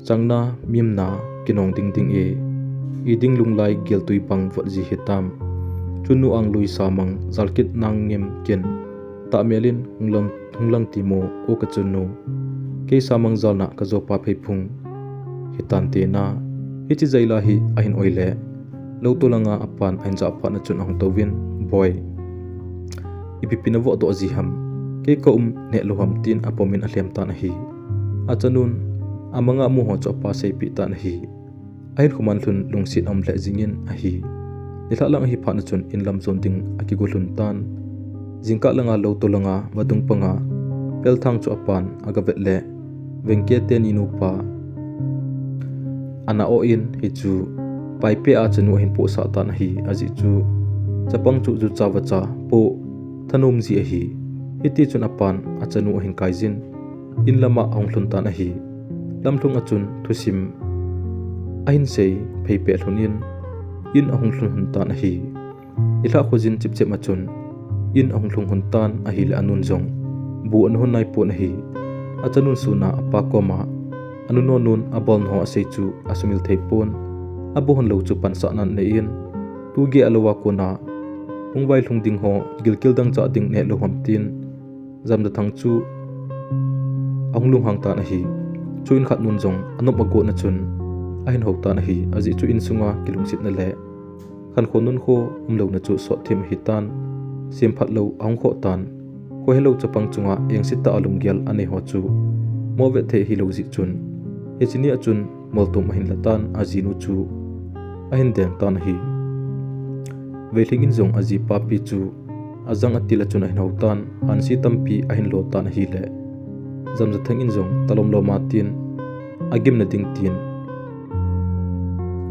changna mimna kinong ding ding e iding lunglai geltui bang vot ji hitam chunu ang lui samang zalkit nang ngem ken ta melin hunglang timo o kachunu ke samang zalna kazopa phephung hitan te na hichi zaila hi ahin oile lo to langa apan ainja apan na chun ang towin boy ipipina vo do ji ham ke ko ne lo ham tin apomin a hlem ta na hi achanun amanga mu ho cho pa sei pi ta na hi ahin khuman thun lungsit am le jingin a hi nitha lang hi pha na chun in lam zon ding akigulun tan jingka langa lo to langa wadung panga pel thang chu apan aga vet le vengke te ni nu pa ana o in hi chu paipe a chanu hin po sa ta na hi aji chu chapang chu chu chawa cha po thanum ji a hi hiti chun apan a chanu hin kaijin in lama aunglun ta na hi lamhlung achun thusim ahin sei pheipe thunin in ahunglun hun ta na hi ila khojin chipche machun in ahunglung hun tan a hi le anun jong bu an hun nai po na hi a chanun suna apa koma anu no nun abol no ase chu asumil theipon abo hon lo chu pan sa nan nein tu ge alowa kona ungwai lungding ho gilkil dang cha ding ne lo hamtin zamda thang chu anglung hang ta na hi chu in khat nun jong anop ago na chun ahin ho ta na hi aji chu in sunga kilung sit na le khan khonun kho umlo na chu so them hitan sim phat lo ang kho tan ko hello chapang chunga eng sit ta alum gel ane ho chu mowe the hi lo ji chun hechini achun moltum ahin latan azinu chu ahin deng tan hi veilingin jong aji papi chu azang atila chun ahin hotan hansi tampi ahin lo tan hi le zamja thangin jong talom lo matin agim na ding tin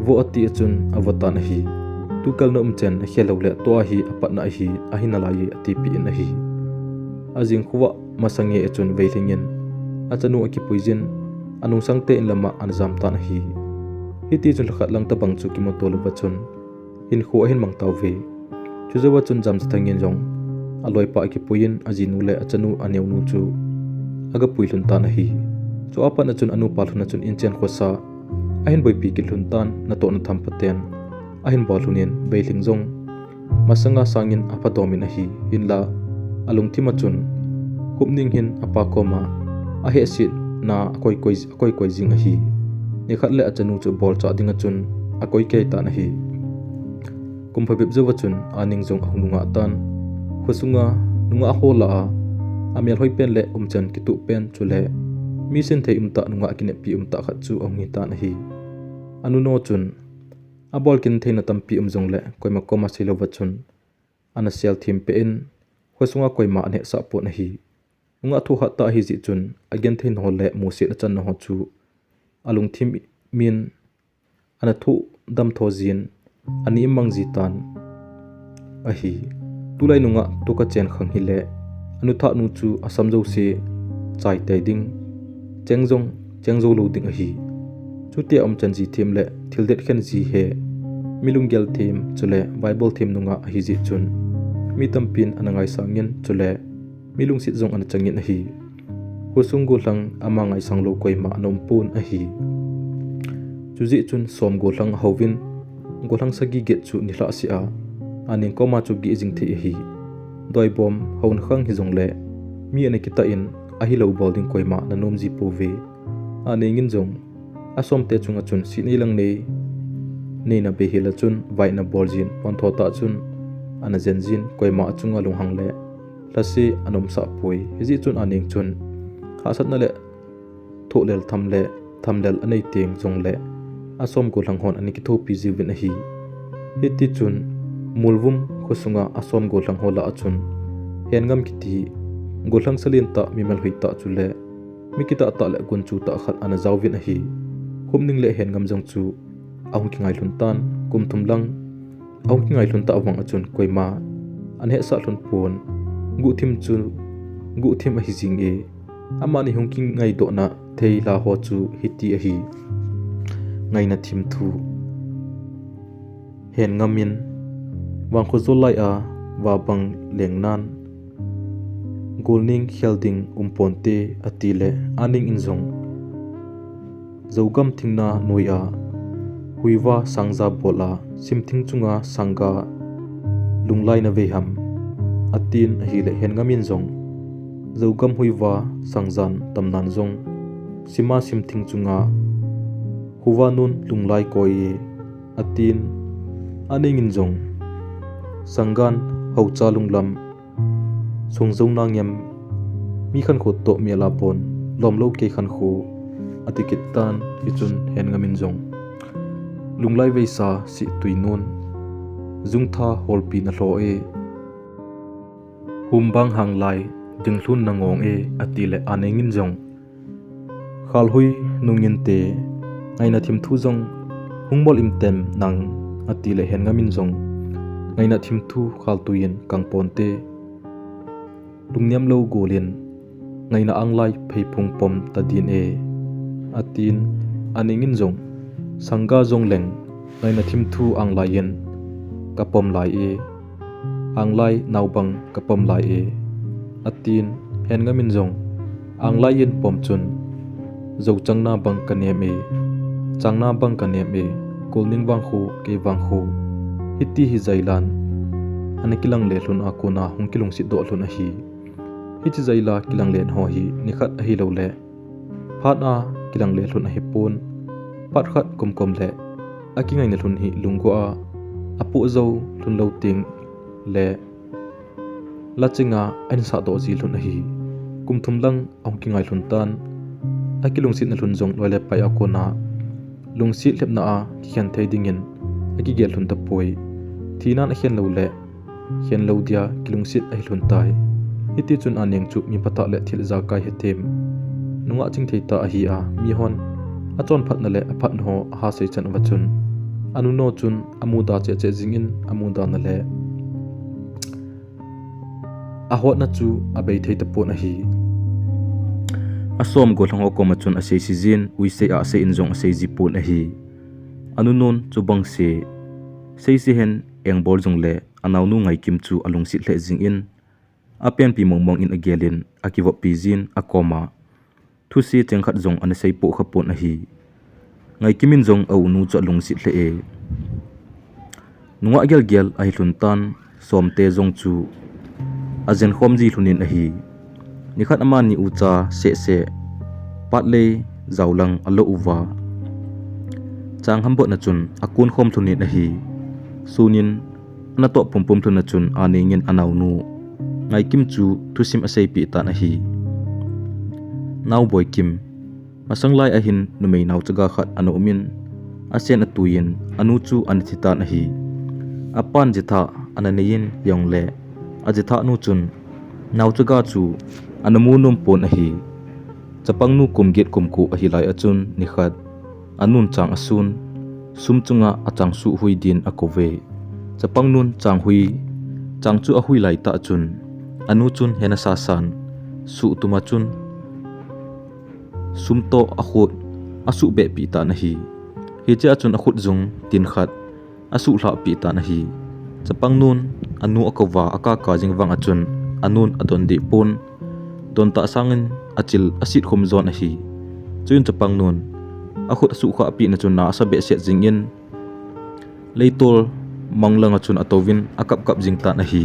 vo ati chun avatan hi tukal no umchen khelo le to hi apatna hi ahinalai ati pi in hi ajing khuwa masange chun veilingin achanu aki puijin anung sangte in lama anjam tan hi hiti chun khat lang ta bangchu ki motol bachun Hinkho hin mangtaw ve chuzawa chun jam thangin jong aloi pa ki puin ajinu le achanu aneu chu aga puilun tan hi chu apa na chun anu palhuna chun inchen khosa ahin boi pi ki luntan na to na tham paten ahin bolhunin beiling jong masanga sangin apa domin hi hinla alung thima chun Khupneng hin apa koma a he sit na koi koi jing hi ni khat le achanu chu bol cha dinga chun a koi ke ta na hi kumphabib zawa chun Aneng jong ahunga tan khusunga nunga hola amel hoi pen le umchan ki tu pen chule mi sen thei umta nunga kine pi umta khat chu ongi ta na hi anu no chun abol kin theina tampi umjong le koima koma silova chun ana sel thim pe in khusunga koima ne sa po na hi nunga thu ha ta hi ji chun again thein hol le mu se chan no chu alung thim min ana thu dam thozin ani mangji tan a hi tulai nunga to ka chen khang hi le anu tha nu chu asam jo se chai te ding chengzo lo ding a hi chutia chan ji thim le thildet khen ji he milungel thim chule bible thim nunga a hi ji chun mi tampin anangai sangin chule milung sit jong an changin a hi husung go lang amangai sanglo koima anom pun a hi chuji chun som go lang hovin golang sagi get chu nihla si a Aneng koma chu gi jing the hi doi bom hon khang hi jong le mi ane kita in a hi lo bolding koima na nom ji po ve Aneng in jong asom te chunga chun si nei lang nei na be hi la chun vai na boljin pon tho ta chun ana zenjin koima chunga lung hang le lasi anom sa poi hi chun Aneng chun khasat na le tho lel thamlel anei teng jong le asom ko lang hon ani ki thopi jiwin hi hiti chun mulvum khosunga asom go lang hola achun hengam kiti golang salin ta mimal hui ta chule mikita ta le gun chu ta khat ana zawin hi Khupneng le hengam jong chu ahung ki ngai luntan kum thumlang ahung ki ngai lunta awang achun koima an he sa hlun pon gu thim a hi jing e amani hung ki ngai do na thei la ho chu hiti a hi ngai na thim thu hen ngamin wang kho zolai a wa bang lengnan golning helding umponte atile Aneng injong zogam thingna noia huiwa sangja bola simthing chunga Sangga lunglai na veham atin hi le hen ngamin jong zogam huiwa sangjan tamnan jong sima simthing chunga huwanun lunglai koi atin Aneng injong Sanggan haucha lunglam songjong nangyam mi khan kho to mela pon lomlo ke khan kho atikitan kichun hen ngamin jong lunglai veisa si tuinun zungtha holpi na hlo e humbang hanglai dinglun nangong e atile Aneng in jong khalhui nungin te ngaina thim thu jong hungmol imtem nang atile hen ngamin jong ngaina thim thu khaltuin kangponte lungniam lo golin ngaina anglai pheipung pom tadin e atin Aneng in jong Sangga jong leng ngaina thim thu anglaien kapom lai e anglai naubang kapom lai e atin hen ngamin jong anglaien pom chun zo changna bang kanem e changna bang kanem e kolning bang khu ke bang khu hiti hi zailan anakilang le hlun akona hungkilung si do hlun a hi hiti zaila kilang len ho hi nikhat a hi lo le phat a kilang le hlun a hi pon pat khat kom le akingai na hlun hi lunggo a apu zo hlun lo ting le lachinga ain sa do ji hlun a hi kumthum lang ongkingai hlun tan akilung sit na hlun jong loile pai akona lungsi lepna a khian thei dingin aki gel hlun ta poi thinan a hian lo le hian lo dia kilung sit ai hlun tai hiti chun Aneng chu mi pata le thil za kai hetem nunga ching theita a hi a mi hon achon phat na le aphat no ha sei chan wa chun anu no chun amuda che jingin amuda na le ahot na chu abei thei te pon a hi asom go thango ko ma chun ase season ui se a se injong ase ji pon a hi anu non chu bang se se hen eng bol jong le anaw nu ngai kim chu alung si hle jingin apen pi mong in agelin akiwa pizin akoma thusi chengkhat jong an sei po khapon a hi ngai kimin jong au nu cha lung si hle e nuwa gel a hi hlun tan somte jong chu azen khom ji hlunin a hi nikhat ama ni ucha se patle zawlang alo uwa chang hambo na chun akun khom thunin a hi sunin na to pum thun na chun anengin anaw nu ngai kim chu thusim asei pi ta na hi naw boy kim masanglai a hin numei naw chaga khat anu min asen atuin anu chu an thita na hi apan jitha ananein yongle ajitha nu chun naw chaga chu anamu num pon a hi chapang nu kumget kumku a hi lai achun nikhat anun chang asun sumchunga achang su hui din akove chapang nun chang hui chang chu a hui lai ta chun anu chun hena sasan su tuma chun sumto akhut asu be pi ta na hi cha chun akhut jung tin khat asu hla pi ta na hi chapang nun anu akawa aka jingwang achun anun adon di pon don ta sangin achil asit khom zon a hi chuin chapang nun akhut asu kha pi na chun na asabe se jingin leitol manglang achun atovin akap kap jingta na hi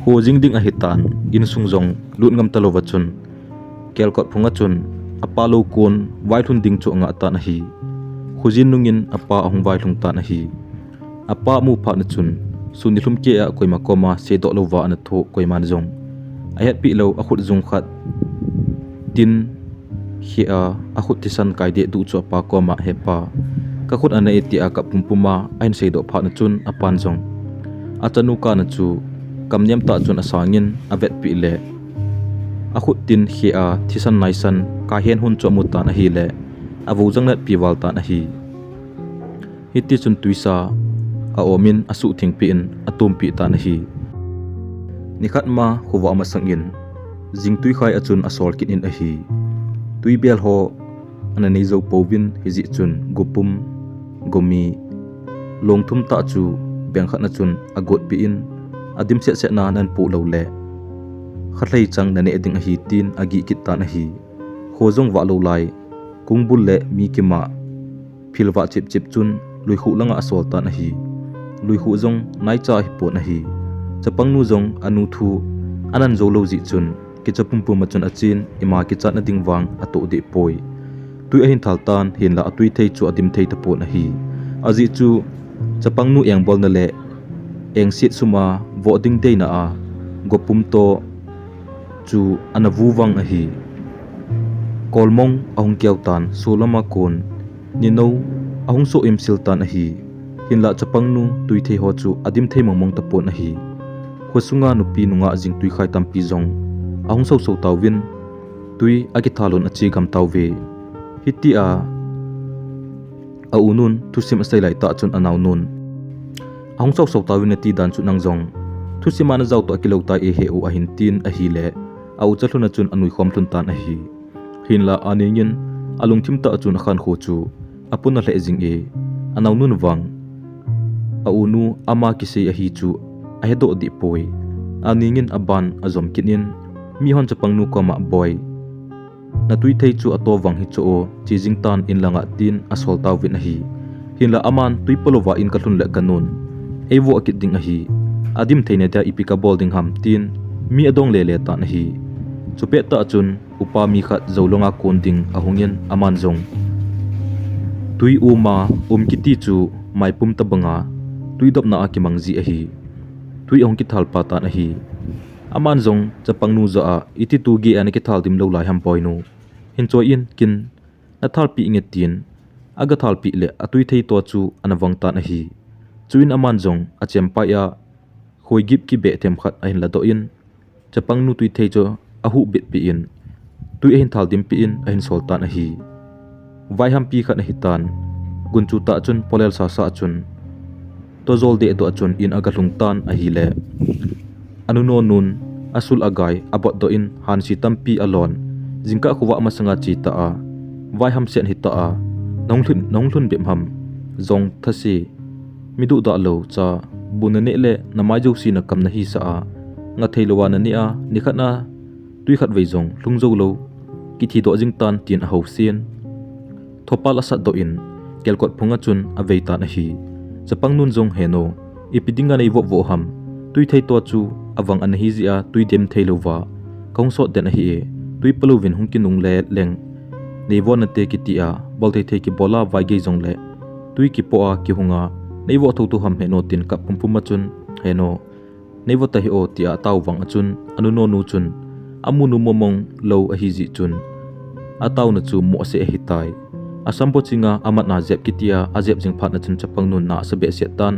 ho jingding a hitan in sungjong lut ngam talova chun kelkot phunga chun apalo kon waithun ding chu nga ta na hi khujin nungin apa ahung waithung ta na hi apa mu pha na chun sunilum ke a koima koma se do lova an tho koima na jong ayat pi lo akhut jung khat tin hi a akhut tisan kaide du chu apa koma hepa ka khut ana eti a ka pumpuma ain se do pha na chun apan jong achanu ka na chu kamniam ta chun asangin avet pi le akhut tin hi a thisan naisan ka hen hun chu muta na hi le awu jangnat pi wal ta na hi hiti chun tuisa a omin asu thingpi in atum pi ta na hi nikhat ma huwa ma sangin jingtui khai achun asol kin in a hi tuibel ho anani zo povin hiji chun gupum gomi longthum ta chu bengkhat na chun agot pi in adim se na nan pu lo le khatlei chang na ne ding a hi tin agi kit ta na hi khojong wa lo lai kungbul le mi kima philwa chip chun lui khu langa asol ta na hi lui khu jong nai cha hi po na hi chapang nu jong anu thu anan zo lo ji chun ki chapum pu ma chun achin ima ki chat na ding wang ato de poi tui a hin thal tan hin la atui thei chu adim thei ta po na hi aji chu chapang nu eng bol na le eng sit suma voting day na a gopum to chu anavu wang a hi kolmong ahung kyau tan solama kon nino ahung so im sil tan a hi hinla chapang nu tui thei ho chu adim thei mongmong ta pon a hi khosunga nupi nunga jing tui khai tampi jong ahung so tawin tui agi thalon achi gam tawve hiti a unun thusim asai lai ta chun anaw nun ahung so tawin ti dan chu nang jong thusimana jaw to akilo ta e he u a hin tin a hi le a u chaluna chun anui khom thun tan a hi hinla aningin alungthim ta chun khan kho chu apuna le jing e anaw nun wang a unu ama ki se a hi chu a hedo di poi aningin aban azom kinin mi hon chapang nu ko ma boy na tui thei chu ato wang hi chu o chi jing tan in langa tin asol taw win a hi hinla aman tui polowa in ka hlun le kanun ewo akit ding a hi adim theine ta ipika bolding ham tin mi adong le le ta na hi chupe ta chun upa mi khat zolonga konding ahungin aman jong tui uma kiti chu mai pum ta banga tui dop na akimangji a hi tui ong ki thal pa ta na hi aman jong chapang nu za a iti tu gi an ki thal dim lo lai ham poinu hin choi in kin na thal pi nge tin aga thal pi le atui thei to chu anawang ta na hi chuin aman jong achem pa ya khoi gip ki be them khat a hin la do in chapang nu tui thei cho ahu bit pi in tui hin thal dim pi in a hin sol ta na hi vai ham pi khat na hitan gunchu ta chun polel sa chun to zol de to chun in aga lungtan a hi le anu no nun asul agai abot do in han si tampi alon jingka khuwa masanga chi ta a vai ham sen hi ta a nonghlun bem ham zong thasi midu da lo cha bunane le namai jo si na kam na hi sa a nga theilowa na ni a ni khatna tui khat vei zong lungzo lo ki thi do jing tan tin a ho sien thopal asat do in kelkot phunga chun a vei ta na hi chapang nun zong heno ipidinga nei vo ham tui thei to chu awang an hi zia tui dem theilowa kong so den hi e tui palovin hungki nung le leng nei won na te ki ti a bol thei ki bola vai ge zong le tui ki po a ki hunga nei vo thotu ham heno tin kap pumpuma chun heno nei vo ta hi o ti a taw wang achun anu no nu chun amunu momong lo a hi zi chun ataw na chu mo se hi tai asampo chinga amat na zep kitia azep jing phat na chun chapang nun na sabe se tan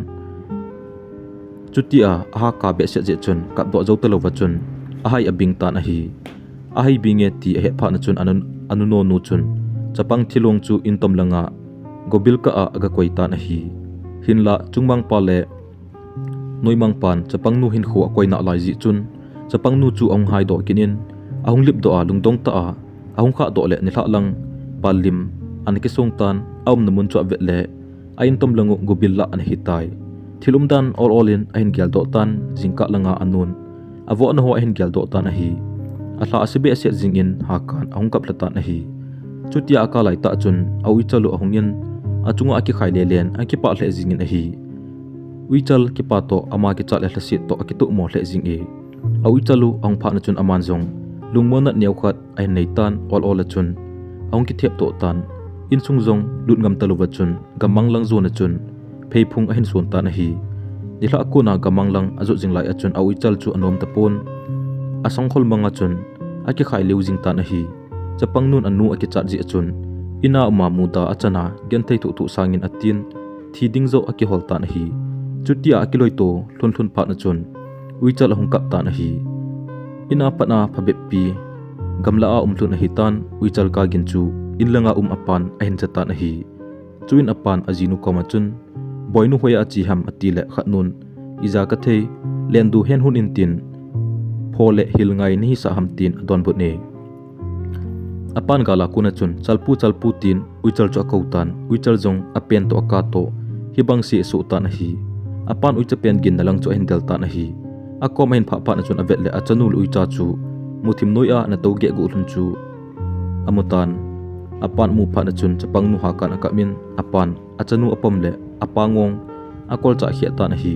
chutia aha ka be se je chun kap do zo telo wa chun ahai abing tan a hi ahai binge ti he phat na chun anu no nu chun chapang thilong chu intom langa gobil ka a aga koi tan a hi hinla chungmang pa le noimang pan chapang nu hinkho koi na lai ji chun chapang nu chu ong hai do kinin ahung lip do a lungdong ta a ahung kha do le ni hla lang palim an ki song tan aum na mun chu vet le ain tom langu gobil la an hitai thilum dan all in ain gyal do tan jingka langa anun avo na ho ain gyal do tan a hi a hla asibe se jingin ha kan ahung kap lata na hi chutia ka lai ta chun awi chalu ahungin achunga aki khaile len aki pa hle jingin a hi wichal ki pa to ama ki chale hlasi to aki tu mo hle jing e awi chalu ang pha na chun aman zong lungmon na neu khat ai nei tan all chun aung ki thep to tan in sung zong lut ngam talu chun gamang lang zona chun phephung ahin son ta na hi nihla ko na gamang lang azu jing lai achun awi chal chu anom tapon asang khol manga chun aki khai leu jing ta na hi chapang nun anu aki chat ji achun ina ma muda achana gen thei thu sangin atin thi ding zo aki hol ta na hi chutia aki loi to thun pha na chun wi chal hung kap ta na hi ina pana phabe pi gamla a umthun hi tan wi chal ka gin chu inlanga apan ahin chata na hi chuin apan ajinu koma chun boinu hoya chi ham atile khatnun iza ka thei lendu hen hun in tin phole hil ngai ni sa ham tin don bu ne apan gala kuna chun chalpu tin uichal cho kautan uichal jong apen to ka to hibang si su ta na hi apan uicha pen gin nalang cho hendel ta na hi akom hin pha na chun avet le achanul uicha chu muthim noia na to ge gu hlun chu amutan apan mu pha na chun chapang nu ha kan akamin apan achanu apom le apangong akol cha khia ta na hi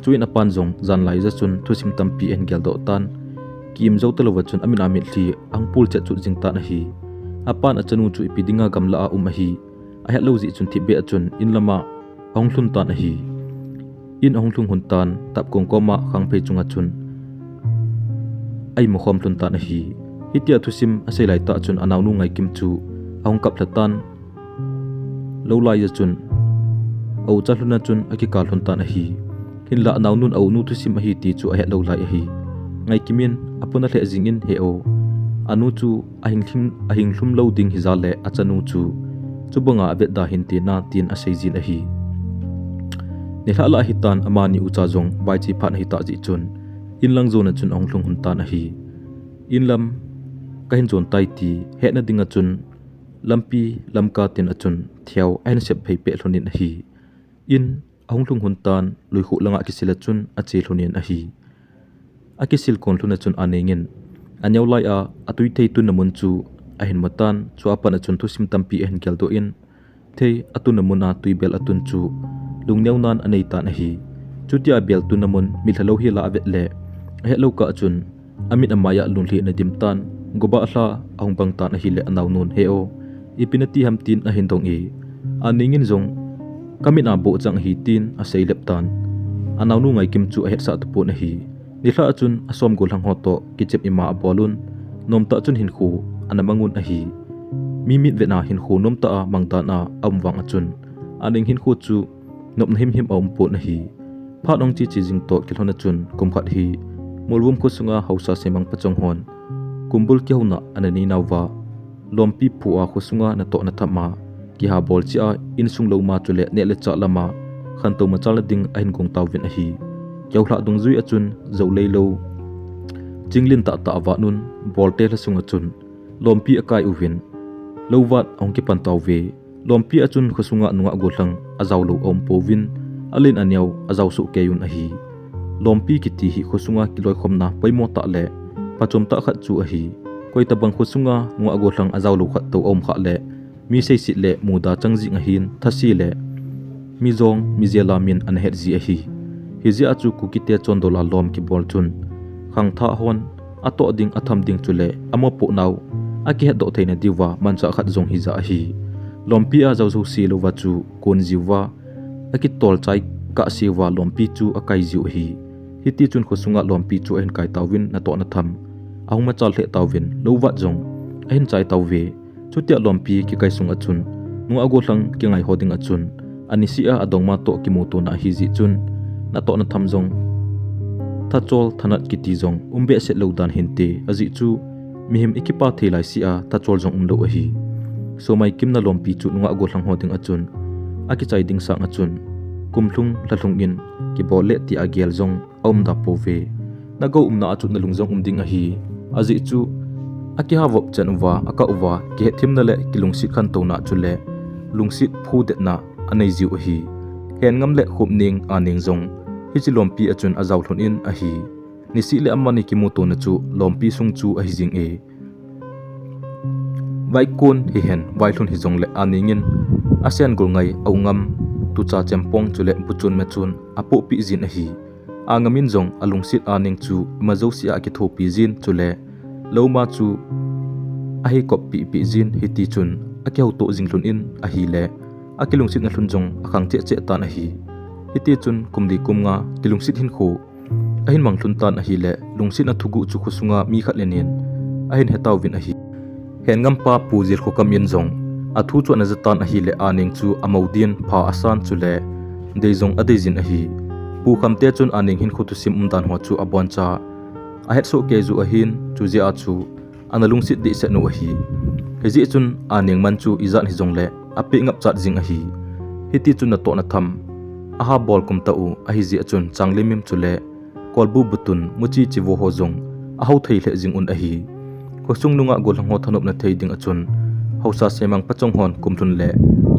chuin apan jong zan lai za chun thusim tampi en gel do tan kim zo telo wa chun amina mi thli angpul che chu jing ta na hi apan achanu chu ipidinga gamla a hi a hello ji chun thi be achun in lama ong hlun ta na hi in ong hlung hun tan tap kong koma khang phei chunga chun ai mo khom hlun ta na hi hitia thusim asei lai ta chun anaw nu ngai kim chu ong kap latan lo lai ya chun au cha hluna chun aki kal hlun ta na hi hinla anaw nun au nu thusim hi ti chu a hello lai hi ngai kimin apuna le jingin he o anu chu ahing hlum lo ding hizale achanu chu chubanga avet da hin ti na tin asei jin a hi nihla la hitan amani ucha jong bai chi phan hi ta ji chun inlang zona chun ong hlung hun ta na hi inlam kahin zon tai ti he na dinga chun lampi lamka tin achun thiaw ain sep phei pe hlonin a hi in ong hlung hun tan lui khu langa kisila chun ache hlonin a hi akisil kon hluna chun anengin anyaw lai a atui thei tu namun chu ahin matan chu apan achun thusim tampi en kel do in thei atun namuna tuibel atun chu lungneu nan anei ta na hi chutia bel tu namun mi thalo hi la avet le hello ka achun amit amaya lunli na dimtan goba hla ahung bang ta na hi le anaw nun heo ipinati hamtin a hindong e aningin zong kamina bo chang hi tin a sei leptan anaw nu ngai kim chu a het sa tu po na hi nihla achun asom gol hang hoto kichep ima abolun nomta chun hinkho anamangun a hi mimit vena hinkho nomta a mangta na amwang achun aning hinkho chu nop him om po na hi phanong chi jing to kilhona chun kumkhat hi mulwum ko sunga hausa semang pachong hon kumbul ki hona anani nawwa lompi phuwa khusunga na to na thama ki ha bol chi a in sung lo ma chule ne le cha lama khan to ma chal ding a hin kong taw vin a hi keu hla dung zui a chun zo lei lo jinglin ta ta wa nun bol te la sung a chun lompi a kai uvin lowat ong ki pan taw ve lompi a chun khosunga nuwa go thlang a zaw lo om povin alin aniaw a zaw su ke yun a hi lompi ki ti hi khosunga kiloi khomna poimo ta le pachom ta khat chu a hi koi ta bang khosunga nuwa go thlang a zaw lo khat to om kha le mi sei sit le muda changji nga hin thasi le mi zong mi zela min an het ji a hi hi a chu ku ki te chon dola lom ki bol chun khang tha hon ato ding atham ding chule amo po naw aki het do theina diwa mancha khat zong hi za hi lompi a zaw zo si lo wa chu kon jiwa aki tol chai ka siwa lompi chu akai jiu hi hiti chun khosunga lompi chu en kai tawin na to na tham ahuma chal the tawin lo wa jong ahin chai tawve chutia lompi ki kai sung achun nu ago thlang ki ngai hoding achun ani sia adongma to ki mu to na hi ji chun na to na tham jong tha chol thanat ki ti jong umbe se lo dan hinte aji chu mihim ikipa thelai sia tha chol jong umlo a hi so mai kim na lompi chu nu ago thlang hoding achun aki chai ding sang achun kumlung lalung in ki bole ti agel jong om da pove na go umna achun na lungjong umding a hi aji chu aki ha vop chan wa aka uwa ke thim na le kilungsi khan to na chule lungsit phu de na anei jiu hi hen ngam le khupning Aneng jong hi chi lompi achun azaw thon in a hi ni si le amani ki mu to na chu lompi sung chu a hi jing e vai kon hi hen vai thun hi jong le Anengin asian gol ngai aungam tu cha chempong chule buchun me chun apo pi jin a hi angamin jong alungsit Aneng chu mazo sia ki tho pi jin chule loma chu ahi kop pi pi jin hiti chun akeu to jinglun in a hi le akilungsit na hlun jong akhang che che tan a hi hiti chun kumdi kumnga kilungsit Hinkho ahin manglun tan a hi le lungsit na thugu chu khusunga mi khat lenin ahin hetaw vin a hi hen ngam pa pu jil kho kam yin jong athu chu na zatan a hi le Aneng chu amaudin pha asan chule dei jong adei jin a hi pu khamte chun Aneng Hinkho thusim umdan ho chu abon cha a het so ke zu a hin chu ji a chu analung sit di se no a hi heji chun Aneng man chu izan hi jong le api ngap chat jing a hi hiti chun na to na tham aha bol kum ta u a hi ji chun changlimim chule kolbu butun muchi chiwo ho jong a hau thei le jing un a hi khosung nunga golang ho thanop na thei ding a chun hausa semang pachong hon kumthun le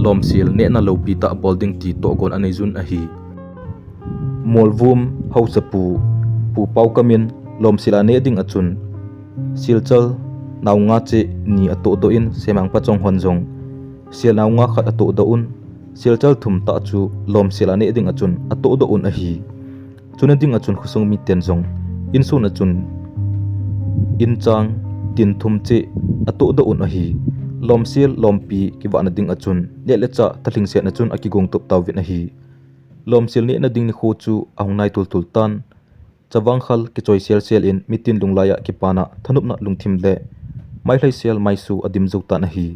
lom sil ne na lo pi ta bolding ti to gon anei jun a hi molvum hausa pu pau kamin lom sila ne ding achun silchal naunga che ni ato do in semang pachong honjong sil naunga khat ato do un silchal thum ta chu lom sila ne ding achun ato do un a hi chuna ding achun khusung mi ten jong in sun achun in chang tin thum che ato do un a hi lom sil lom pi ki wa na ding achun le le cha thaling se na chun aki gong top taw vin a hi lom sil ne na ding ni kho chu ahung nai tul tul tan chawang khal ki choi sel in mitin lunglaya ki pana thanup na lungthim le mai hlai sel mai su adim zo ta na hi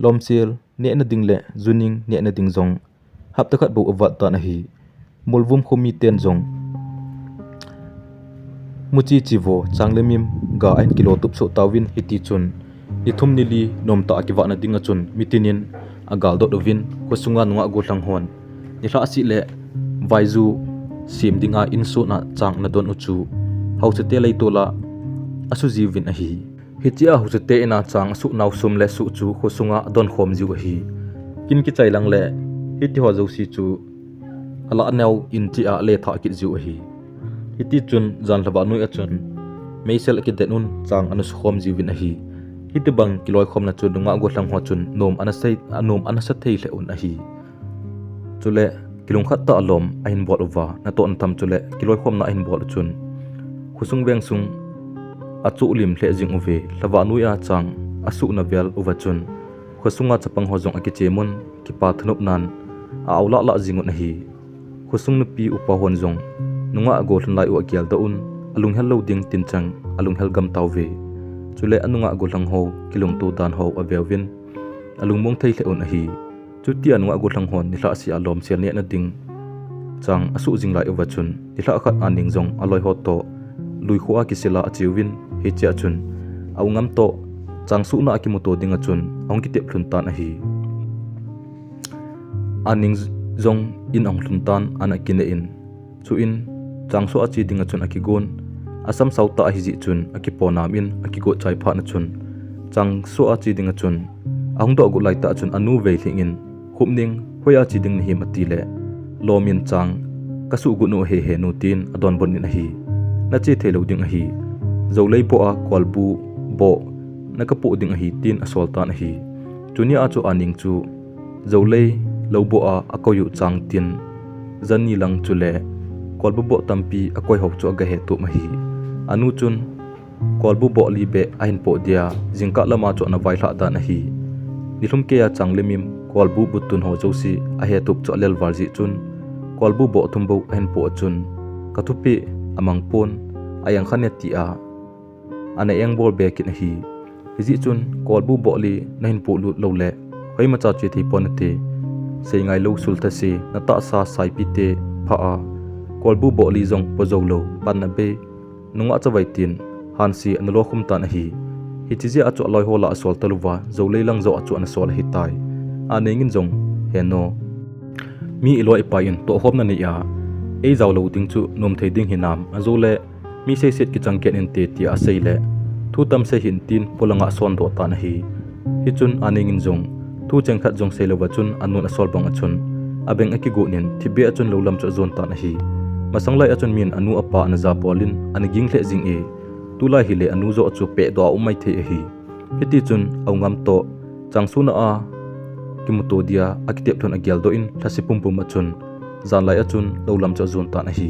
lom sel ne na ding le zuning ne na ding jong hap ta khat bo awa ta na hi mulvum khomi ten jong muchi chivo changlemim ga ain kilo tup so tawin hiti chun ithum nili nom ta ki wa na ding a chun mitinin agal do dovin khosunga nuwa go thlang hon ni hla si le vaizu sim dinga inso na chang na don uchu hausete lei tola asu jiwin a hi hitia hausete ina chang su naw sum le su chu khosunga don khom jiu a hi kin ki chailang le hiti ho zo si chu ala naw in ti a le tha ki jiu a hi hiti chun jan laba noi a chun meisel ki denun chang anus khom jiwin a hi hiti bang kiloi khom na chu dunga go thlang ho chun nom anasa thei le un a hi chule kilung khat ta alom ahin bol uwa na to an tham chule kiloi khom na ahin bol chun khusung weng sung achu lim hle jing uve lawa nuya chang asu na vel uwa chun khusunga chapang ho jong aki chemun ki pa thanup nan a aula la jingun hi khusung nu pi upa hon jong nunga go thlai u agial da un alung hel lo ding tin chang alung hel gam tawve chule anunga go lang ho kilung tu dan ho avewin alung mong thei hle un hi chutia nuwa go thlang hon ni hla si alom sel ne na ding chang asu jing lai uwa chun ni hla khat Aneng jong aloi ho to lui khuwa ki sila achiwin he cha chun aungam to chang su na ki moto ding a chun ong ki tep thlun tan a hi Aneng zong in ong hluntan an akine in chu in changso achi dinga chun akigon asam sauta a hiji chun akiponam in akigo chai pha na chun changso achi dinga chun ahung do gu lai ta chun anu ve thing in Khupneng hoya chi ding ni hi matile lomin chang kasu gu no he nu tin adon bon ni hi na chi thelo ding a hi zolei po a kwalbu bo na ka po ding a hi tin asol ta na hi chunia a chu Aneng chu zolei lobo a akoyu chang tin zani lang chule kwalbu bo tampi akoi hok chu ga he tu ma hi anu chun kwalbu bo li be ahin po dia jingka lama chu na vai hla da na hi nilum ke ya changlemim kwalbu butun ho josi a he tup chu lel warji chun kwalbu bo thumbo ahin po chun kathupi amang pon ayang khanet ti a ana eng bol be kin hi hiji chun kwalbu bo li nahin po lu lo le hoi ma cha chi thi pon te sei ngai lo sul ta se na ta sa sai pi te pha a kwalbu bo li jong po jolo pan na be nunga chawai tin hansi anlo khum ta na hi hichiji achu loi hola asol taluwa zolei lang zo achu an sol hi tai Anengin jong heno mi iloi pa in to hom na ni ya ei zaw lo ting chu nom thei ding hinam azole mi se set ki changken en te ti a seile thu tam se hin tin polanga son do ta na hi hi chun Anengin jong thu cheng khat jong selo wa chun anun asol bang achun abeng akigo nin thibe achun lolam chu zon ta na hi masanglai achun min anu apa na za polin aniging hle jing e tulai hile anu zo achu pe do umai the hi hiti chun aungam to changsuna a kimuto dia akitep thon agyal do in thasipum pum achun zanlai achun lolam cha zon ta na hi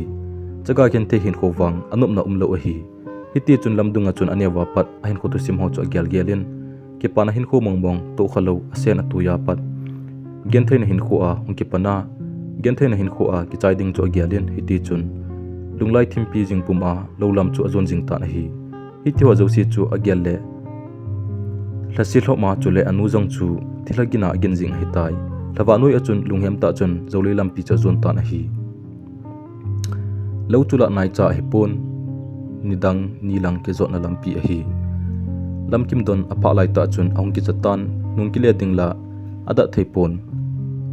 chaga khen the Hinkho wang anup na umlo hi hiti chun lamdung achun anewa pat ahin kho thusim ho chu agyal gelin ke pana Hinkho mongbong to khalo asen atu ya pat gen theina Hinkho a ungki pana gen theina Hinkho a ki chai ding chu agyalin hiti chun lunglai thimpi jing pum a lolam chu azon jing ta na hi hiti wa josi chu agyal le hlasil ho ma chule anu jong chu thilagina gen jing hitai lawa noi achun lunghem ta chun zolei lampi cha zon ta na hi lo chula nai cha hipon nidang nilang ke zot na lampi a hi lamkim don apha lai ta chun aung ki chatan nung kile dingla ada theipon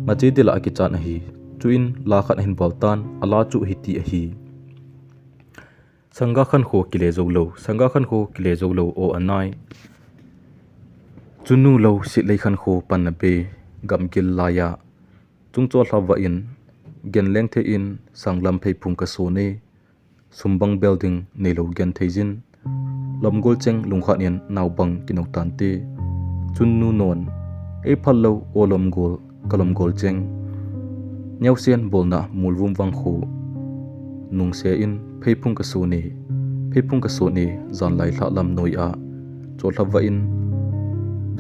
machi dila ki chan a hi chuin la khat hin boltan ala chu hiti a hi Sangga khan kho kile joulou o anai chunu lo si lei khan kho pan na be gamgil laya chungcho hlawa in gen leng the in sanglam phei phung ka so ne sumbang building nei lo gen theijin lomgol cheng lungkhan in nawbang kinok tan te chunnu non e phallo olomgol kalomgol cheng nyausian bolna mulwum wang kho nungse in pheiphung ka so ne zanlai thla lam noi a cholhawa in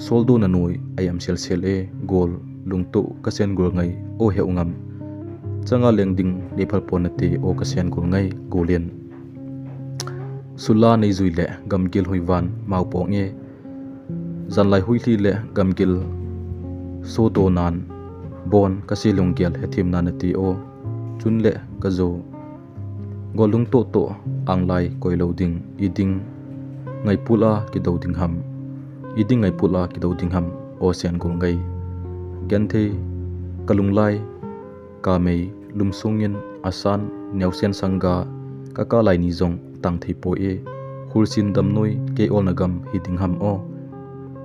soldo na noi ayam sel e gol lungto kasen gol ngai o he ungam changa lengding lephal ponate o kasen gol ngai golen sula nei zuile gamgil hoiwan maupong e zanlai huili le gamgil so do nan bon kasilung gel hethim nanati o chunle kazo golung to anglai koiloding iding ngai pula ki doding ham iding ngai pula ki doding ham o sen gol ngai genthe kalunglai kamei lumsungin asan neusen sangga kaka lai ni jong tang thei po e khursin damnoi ke ol nagam hiding ham o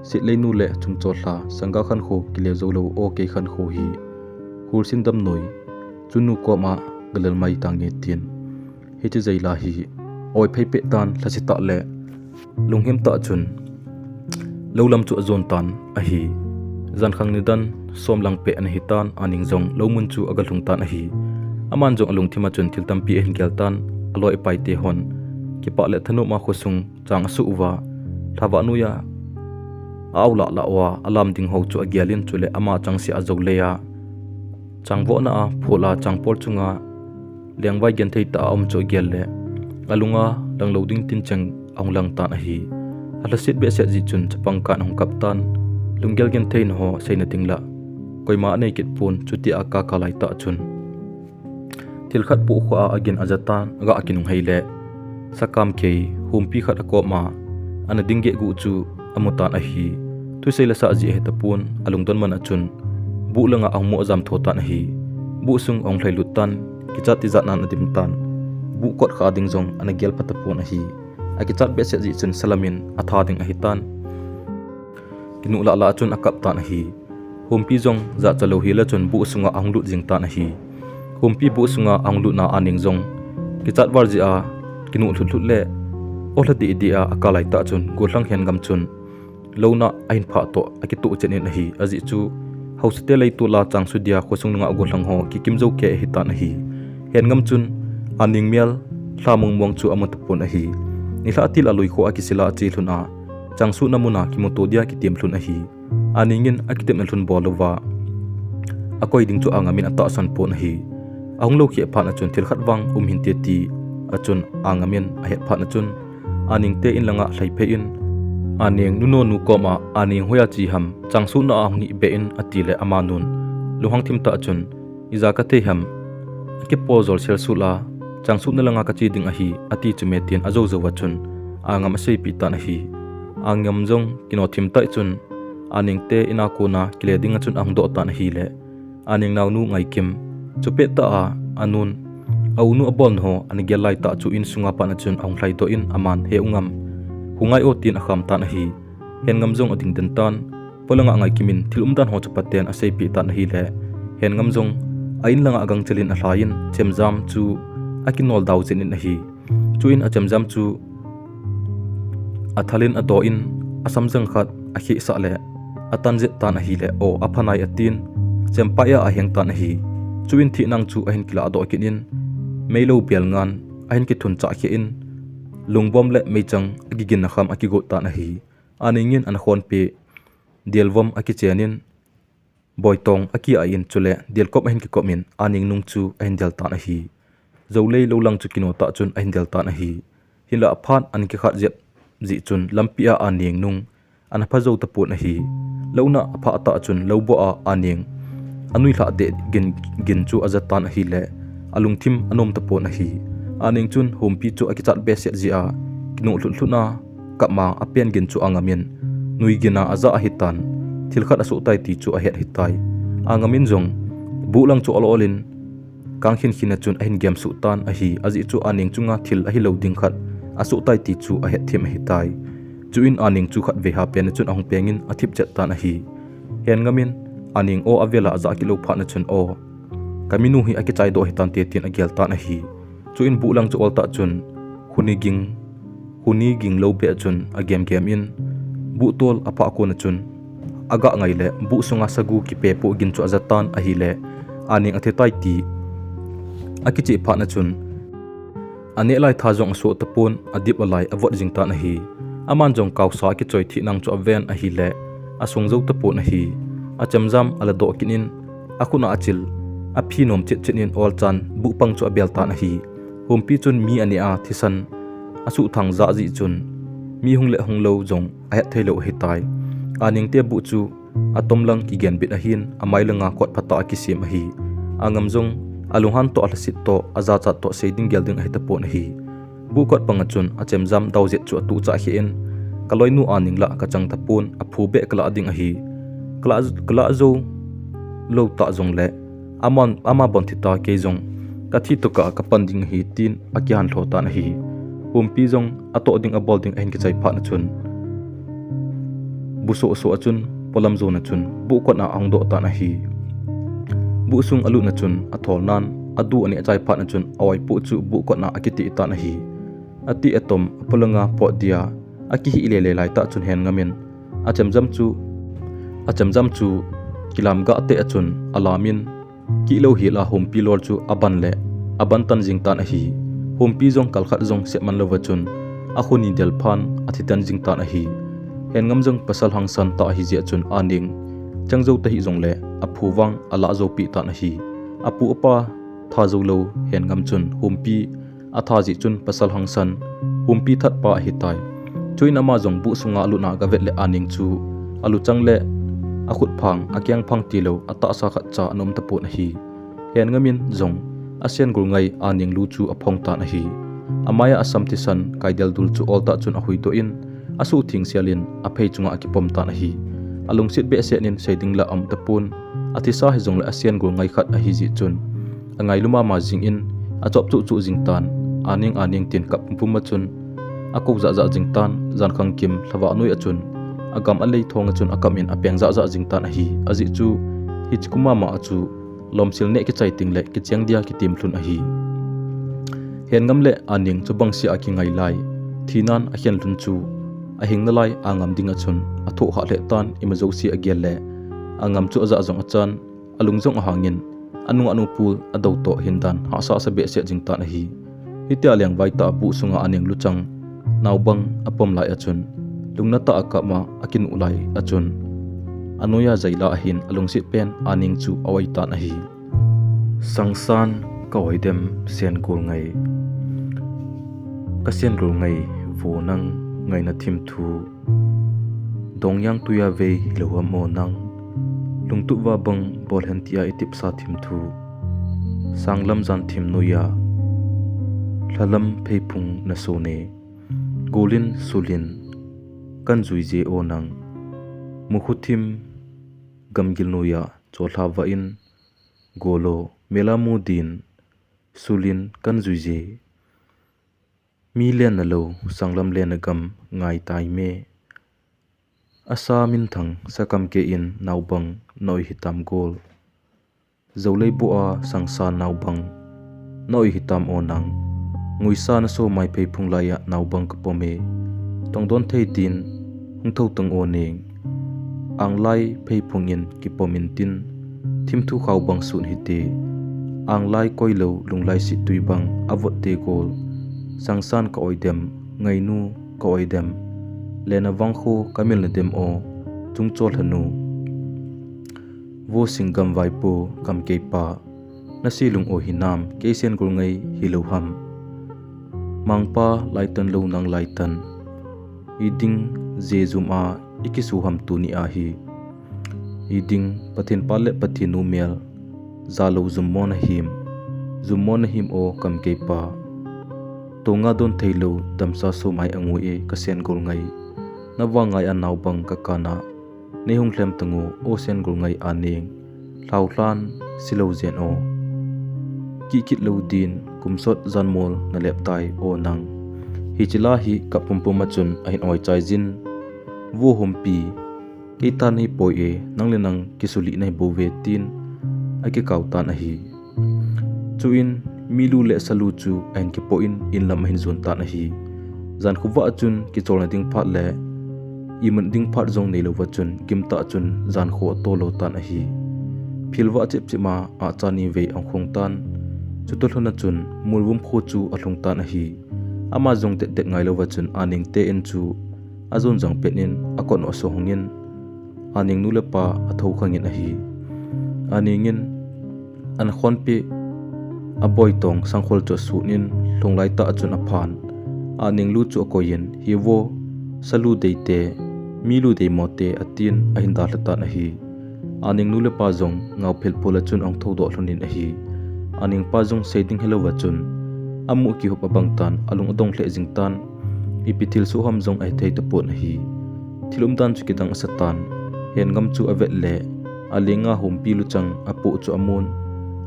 sitleinu le chungcho hla sangga khan kho kile joulou o ke khan kho hi khursin damnoi chunu ko ma galal mai tange tin hichi zaila hi oi pheipe tan thlasita le lunghem ta chun lolam chu azon tan a hi zan khang ni dan somlang pe an hitan aning jong lomun chu agal thung tan a hi aman jong alung thima chun thil tampi hin gel tan aloi pai te hon ki pa le thanu ma khosung chang su wa thawa nu ya aula la wa alam ding ho chu agialin chule ama changsi azogleya changwo na a phola changpol chunga lengwai gen thei ta om chu gel le alunga langloading tin chang onglang tan a hi alasit be se ji chun chapang kan hong kaptan lungel gen thei no ho seina tingla koima nei kit pun chuti aka kalai ta chun thil khat pu kha again ajatan ga akinung heile sakam ke humpi khat ko ma ana dingge gu chu amutan a hi thu seila sa ji he tapun alungdon man achun bu langa ang mo zam thotan hi bu sung ong thlai lutan kichat ti zat nan adim tan bu kot kha ding jong anagel patapon hi akichat be se ji chun salamin atha ding ahitan kinu la chun akap tan hi humpi jong za chalo hi la chun bu sunga ang lut jing tan hi humpi bu sunga ang lut na aning jong kichat war ji a kinu thut le ola di dia akalai ta chun golang hen gam chun lona ain pha to akitu chenin hi aji chu hoste lei tu la chang su dia khosung nga golang ho ki kimjo ke hi tan hi hen gam chun aning mial thlamung mong chu amot pon hi ni hla til alui kho akisila chi thuna changsu namuna kimoto dia ki tem thlun hi aningin akitem na thlun bolowa akoi ding chu angamin ata san pon hi ahunglo khie pha na chun thil khat wang hin te ti achun angamin a het pha na chun aning te in langa hlai phe in aneng nuno nu koma aning hoya chi ham changsu na angi be in atile amanun luhang thim ta chun iza ka te ham ke pozol sel sula changsu na langa ka chi ding a hi ati chume tin azo zo wa chun angam sei pi ta na hi angam jong kino thim ta chun aning te ina ko na kile ding chun ang do ta na hi le aning naw nu ngai kim chupe ta a anun aunu abon ho ani gelai ta chu in sunga pa na chun ang hlai do in aman he ungam hungai o tin akham ta na hi hen ngam jong ading den tan polanga ngai kimin thilum dan ho chupaten a sei pi ta na hi le hen ngam jong ain langa agang chelin a hlain chemjam chu akinol daw chen in a hi chu in a chemjam chu athalin ado in asam jang khat a khi sa le atan je ta na hi le o aphanai atin chempaya a heng ta na hi chuin thi nang chu ahin kila do kinin meilo bial ngan ahin ki thun cha khe in lungbom le meichang agigin na kham akigo ta na hi aningin an khon pe dielvom aki chenin boitong aki a in chule dielkop ahin ki komin aning nung chu ahin del ta na hi zolei lo lang chu kino ta chun ahin del ta na hi hila phan an ki khat jep ji chun lampia aning nung an pha zo ta pu na hi lona apha ta chun lobo a aning anui hla de gin chu azata na hi le alung thim anom ta po na hi aning chun humpi chu akichat be se ji a kinu thulthuna kapma apen gin chu angamin nui gina aza a hitan thilkhat asu tai ti chu a het hitai angamin jong bulang chu ololin kanghin khina chun ahin gem su tan a hi aji chu aning chunga thil a hi lo ding khat asu tai ti chu a het them hitai chuin aning chu khat ve ha pen chun ahung pengin athip chet tan a hi hen ngamin aning o avela za kilo pha na chun o kaminu hi akichai do hitan te tin agel ta na hi chuin bulang chu olta chun huniging lo be chun agem in bu tol apa ko na chun aga ngai le bu sunga sagu ki pe po gin chu azatan a hi le aning athe tai ti akichi pha na chun ane lai tha jong so tapon adip alai avot jing ta na hi aman jong kaw sa ki choi thi nang chu aven a hi le asung zo tapon a hi achamjam ala do kinin akuna achil aphinom chenin ol chan bu pang chu abel ta na hi humpi chun mi ani a thisan asu thang za ji chun mi hungle hunglo jong a het thailo hitai aning te bu chu atom lang ki gen bit a hin amai langa kot phata ki sim a hi angam jong alunghan to alsit to aza cha to seiding gelding a hita po na hi bu kot pang chun achemjam dawjet chu atu cha hi en kaloinu aning la ka chang tapun aphu be kala ding a hi kala zo lo ta jong le ama bon thita ke jong ka thi to ka panding hi tin akyan thlo ta na hi humpi jong ato ding a bolding ahin ki chai pha na chun buso so achun polam zo na chun bu ko na ang do ta na hi bu sung alu na chun athol nan adu ani chai pha na chun awai pu chu bu ko na akiti ta na hi ati atom apolanga po dia aki hi ile lai ta chun hen ngamin achamjam chu kilam ga te achun alamin kilo hi la humpi lor chu aban tan jing tan a hi humpi jong kalkhat jong se man lova chun akhuni del phan athitan jing tan a hi hen ngam jong pasal hang san ta hi je chun aning changzo ta hi jong le aphuwang ala zo pi tan a hi apu apa tha zo lo hen ngam chun humpi atha ji chun pasal hang san humpi that pa hi tai chuin ama jong bu sunga lu na ga vet le aning chu alu chang le akhut phang akyang phang ti lo ata sa khat cha anom ta pu na hi hen ngamin jong asian gul ngai aning lu chu aphong ta na hi amaya asam ti san kaidel dul chu olta chun a hui to in asu thing sialin a phei chunga akipom ta na hi alung sit be se nin seiding la am ta pun atisa hi zong le asian gul ngai khat a hi ji chun angai luma ma jing in a chop chu chu jing tan aning tin kap pum ma chun akok za za jing tan zan khang kim thlawa noi a chun agam a lei thong a chun akam in apeng za za jing tan a hi aji chu hi chkuma ma chu lomsil ne ki chai ting le ki chiang dia ki tim thlun a hi hen ngam le aning chu bangsi a ki ngai lai thinan a hian lun chu a hing na lai angam ding a chun a tho ha le tan ima zo si a gel le angam chu za zong a chan alung zong a hangin anu pul a do to hindan ha sa sa be se jing tan a hi hitia liang vai ta pu sunga aning luchang naubang apom lai a chun lungna ta aka ma akin ulai a chun anoya zaila a hin alungsit pen aning chu awai tan a hi sangsan kawaidem sen kul ngai ka sen rul ngai vo nang ngai na thim thu dongyang tuya ve hilowa mo nang lungtu wa bang bol hentia itip sa thim thu sanglam zan thim nuya thlalam pheipung na sone golin sulin kan zui je o nang mukhuthim gamgil nuya cholha wa in golo melamudin sulin kan zui je mi len na lo sanglam len agam ngai tai me asa min thang sakam ke in naubang noi hitam gol zolei bu a sangsa naubang noi hitam onang nguisa na so mai pe phung laya naubang ka pome tongdon thei tin hungthau tang oneng anglai pe phungin ki pomin tin thimthu khaw bang sun hite anglai koilo lunglai si tuibang avot te gol sangsan ka oidem ngainu ka oidem lena wangkho kamil na dem o chungchol hanu wo singam vaipo kam kepa nasilung o hinam keisen gul ngai hiloham mangpa laitan lo nang laitan iding zezuma ikisu ham tuni a hi iding pathin pale pathinu mel zalo zummon him o kam kepa tonga don thailo damsa so mai angu e kasen gul ngai nawangai anaw bang kakana nehung hlem tangu o sen gul ngai aning hlauhlan silo zen o ki kit lo din kumsot zanmol na leptai o nang hi chila hi kapumpum achun ahin oi chai jin wo humpi keitan hi poi e nangle nang kisuli nai bove tin ake kautan a hi chuin milu le salu chu ain ki poin in lam hin zon tan a hi zan khuwa chun ki cholna ding phat le iman ding phat jong nei lo wachun kimta chun zan kho to lo tan a hi philwa chep chima a chani ve ang khong tan chutol hona chun mulwum kho chu ahlung tan a hi ama jong te te ngai lo wachun aning te en chu azon jang penin akon oso hongin aning nulepa athau khangin a hi aningin an khon pe aboy tong sangkhol cho sunin longlai ta achun aphan aning lu chu koyen hiwo salu deite milu de mote atin ahinda lata na hi aning nule pa jong ngau phel pola chun ong thodo hlonin a hi aning pa jong setting hello wachun amu ki hopa bangtan alung adong hle jingtan ipithil su ham jong ai thei to pon hi thilum dan chu kidang asatan hen ngam chu avet le alinga humpi lu chang apu chu amun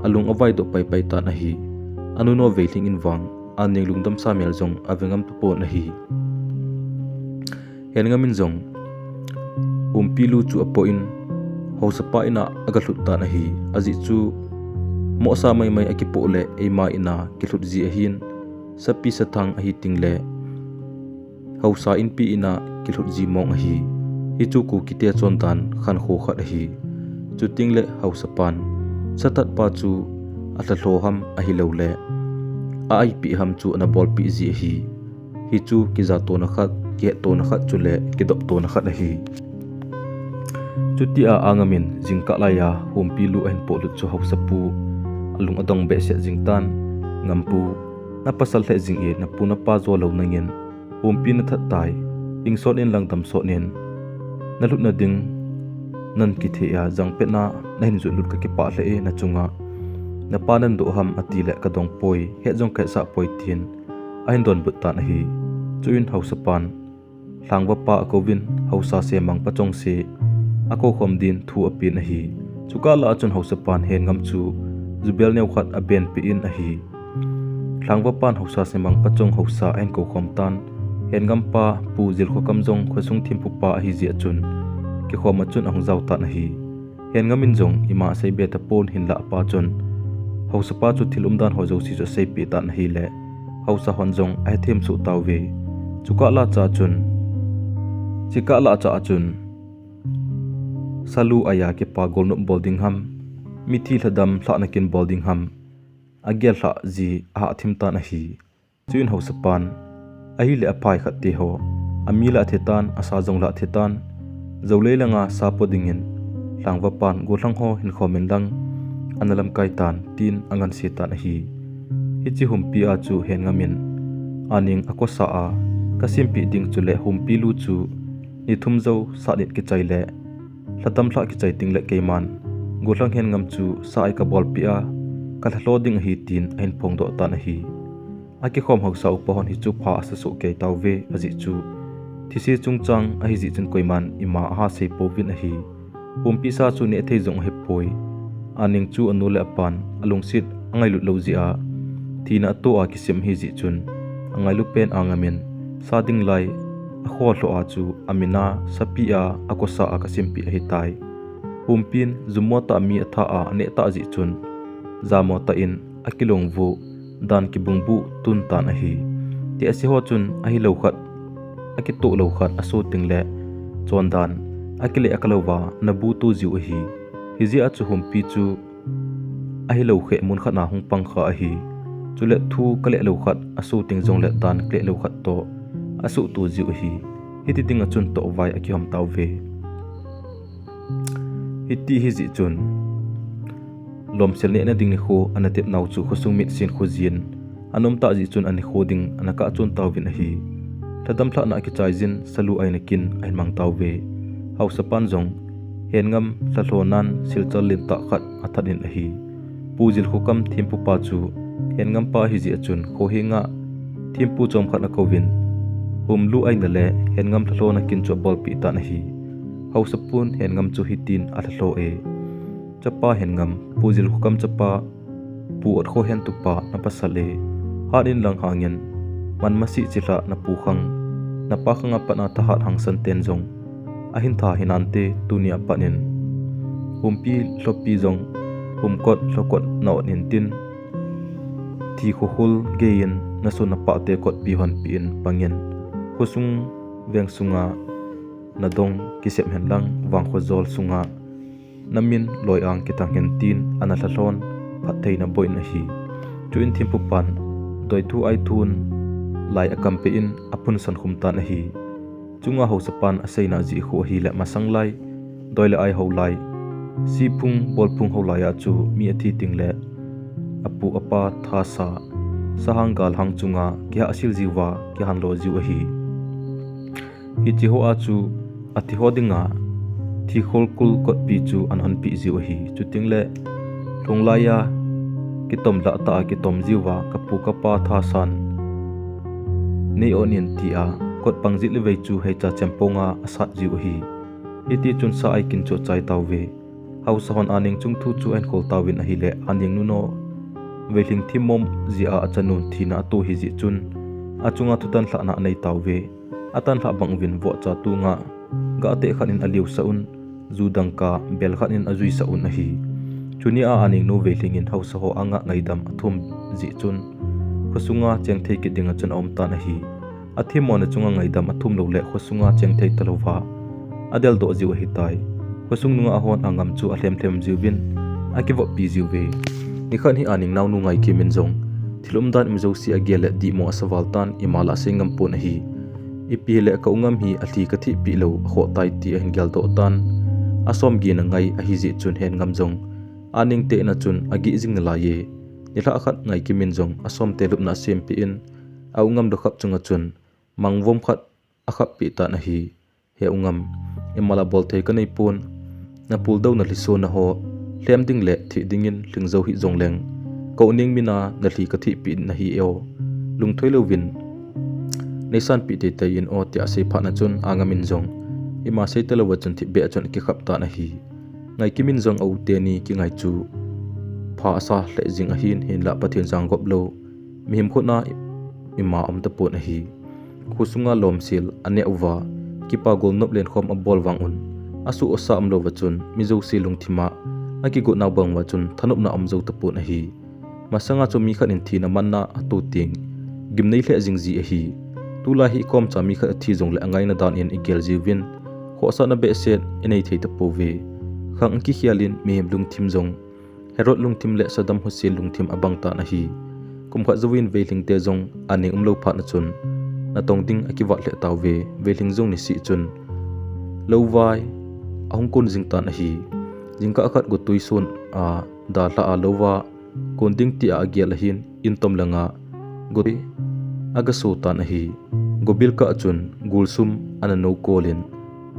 alung awai do pai pai tan a hi anu no veiling in wang aning lungdam samel jong avengam to pon a hi hen ngamin jong humpi lu chu apo in ho sapa ina agalut tan a hi aji chu mo sa mai mai akipo le ema ina kilut ji a hin sapi sathang a hi tingle hausa in pi ina kilut ji mong a hi hi chu ku kite chon tan khan kho khat a hi chu tingle hausa pan satat pa chu atla hloham a hi lo le a ai pi ham chu na bol pi ji hi hi chu ki za to na khat ke to na khat chu le ki dop to na khat a hi chuti a angamin jingka laya humpi lu en po lu chu hausa pu alung adong be se jingtan ngampu na pasal the jing e na puna pa zo lo nangin humpi na that tai ingson in lang tam so nen na lut na ding nan ki the ya jang pe na hin zu lut ka ki pa le e na chunga na panan do ham ati le ka dong poi he jong ka sa poi tin ain don but ta na hi chuin hausa pan hlangwa pa kovin hausa se mang pa chong se ako khom din thu apin a hi chuka la chun hausa pan hen ngam chu zubel neu khat a ben pi in a hi thlangwa pan hausa semang pachong hausa en ko khom tan hen ngam pa pu zil kho kamjong khosung thim pu pa hi zia chun ki khom chun ahung zaw ta na hi hen ngamin jong ima sei be ta pon hin la pa chun hausa pa chu thilum dan ho zo si cho sei pi ta na hi le hausa hon jong ai them su taw ve chuka la cha chun chika la cha chun salu aya ke pa gol no bolding ham mithi hladam thla nakin bolding ham agel hla ji a thim ta na hi chuin hausa pan ahi le aphai khat te ho amila thetan asa jong la thetan zole langa sa podingin hlangwa pan go thlang ho hin khomen lang analam kai tan tin angan se ta na hi hichi humpi a chu hen ngamin aning akosa a kasimpi ding chule humpi lu chu ni thum zo sa det ki chaile hladam thla ki chai ting le keiman go thlang hen ngam chu sa ai ka bol pi a ka hlading hi tin ain phong do ta na hi aki khom hausa upahon hi chu pha asa so ke tawve aji chu thisi chungchang a hi ji chun koiman ima ha sei povin a hi humpi sa chu ne thei jong he poi aning chu anule apan alungsit angai lut loji a thina to a kisim hi ji chun angai lu pen angamin sading lai a kho hlo a chu amina sapia akosa a kasimpi hi tai humpin zumo ta mi atha a ne ta ji chun zamo ta in akilong vu dan ki bungbu tun ta na hi ti ase ho chun a hi lo khat aki to lo khat aso ting le chon dan akile akalowa nabu tu jiu hi hiji a chu humpi chu a hi lo khe mun khana hung pang kha a hi chule thu kale lo khat aso ting jong le dan kle lo khat to asu tu jiu hi hiti ting a chun to vai aki hom taw ve hiti hi ji chun lom sel ne na ding ni kho anatep naw chu khosung mit sin khojin anom ta ji chun ani khoding anaka chun taw vin a hi thadam thla na ki chai jin salu aina kin ain mang taw ve hausa pan jong hen ngam thlonan silchal lin ta khat athanin a hi pujil khokam thimpu pa chu hen ngam pa hi ji achun kho hinga thimpu chom khat na kovin humlu aina le hen ngam thlona kin cho bol pi ta na hi hausa pun hen ngam chu hitin a thlo e chapa hen ngam pujil khokam chapa pu ot kho hen tu pa na pasale hanin lang hangin man masi chila na pu khang na pa khanga pa na ta hat hang san ten jong ahin tha hinante tunia panin humpi hlopi jong humkot hlokot na nin tin thi khohul gein na so na pa te kot pi hon pi in pangin khosung veng sunga na dong kisem hen lang wang kho zol sunga namin loi ang kitang hen tin ana thlon phathei na boin a hi chuin thimpu pan doi thu ai thun lai akampe in apun san khumta na hi chunga ho sapan aseina ji kho hi le masang lai doile ai ho lai si phung bol phung ho lai a chu mi athi ting le apu apa tha sa sahang gal hang chunga kya asil jiwa kya han lo jiu hi chi ho a chu athi hodinga thi khol kul kot pi chu an han pi jiu hi chu ting le longlaya ki tom la ta ki tom jiwa kapu kapa tha san nei onin ti a kot pangjit le vei chu hei cha champonga asat jiu hi iti chun sa ai kin cho chai taw ve hausa hon aning chung thu chu en kol tawin a hi le aning nu no veling thimom ji a chanun thina to hi ji chun achunga thutan thla na nei taw ve atan thla bangwin vo cha tu nga ga te khanin aliu saun judangka bel khanin azui saun a hi chuni a aning no velingin hausa ho anga ngaidam athum ji chun khosunga chengthei ki dinga chun om ta na hi athimon chunga ngaidam athum lo le khosunga chengthei talowa adel do jiu hi tai khosung nunga ahon angam chu a hlem thlem jiwin akiwo pi jiwe ni khan hi aning naw nu ngai ki min jong thilum dan im zo si agele di mo asawal tan imala sengam pon hi ipi le ka ungam hi athi ka thi pi lo kho tai ti a hingel do tan asom gi na ngai a hi ji chun hen ngam jong aning te na chun agi jing la ye ni la khat ngai ki min jong asom te lup na sem pi in a ungam do khap chunga chun mangvom khat a khap pi ta na hi he ungam imala bol thei ka nei pon na pul do na liso na ho hlem ding le thi dingin lingzo hi jongleng ko ning mina na hli ka thi pi na hi eo lungthoi lovin nesan pi te te in o ti ase pha na chun angamin jong ima se te lo chun thi be chun ki khap ta na hi ngai kimin zong au te ni ki ngai chu pha sa le jing a hin la pathian jang gop lo mihim khona ima om ta pon a hi khusunga lom sil ane uwa kipa gol nop len khom a bol wang un asu osa am lo wachun mizo silung thima aki go na bang wachun thanup na am zo ta pon a hi masanga chu mi khan in thina manna atu ting gimnei le jingji a hi tula hi kom cha mi kha thi jong le angai na dan in igel jiwin kho sa na be set enei thei ta pove khang ki khialin me lung thim jong herot lung thim le sadam husin lung thim abang ta na hi kum kha zawin veling te jong ani umlo pha na chun na tong ding akiwa le taw ve veling jong ni si chun lowai ahung kon jing ta na hi jingka akhat go tuison a da la a lowa konding ti a gel hin in tom langa gori aga so ta na hi gobil ka chun gulsum ana no kolin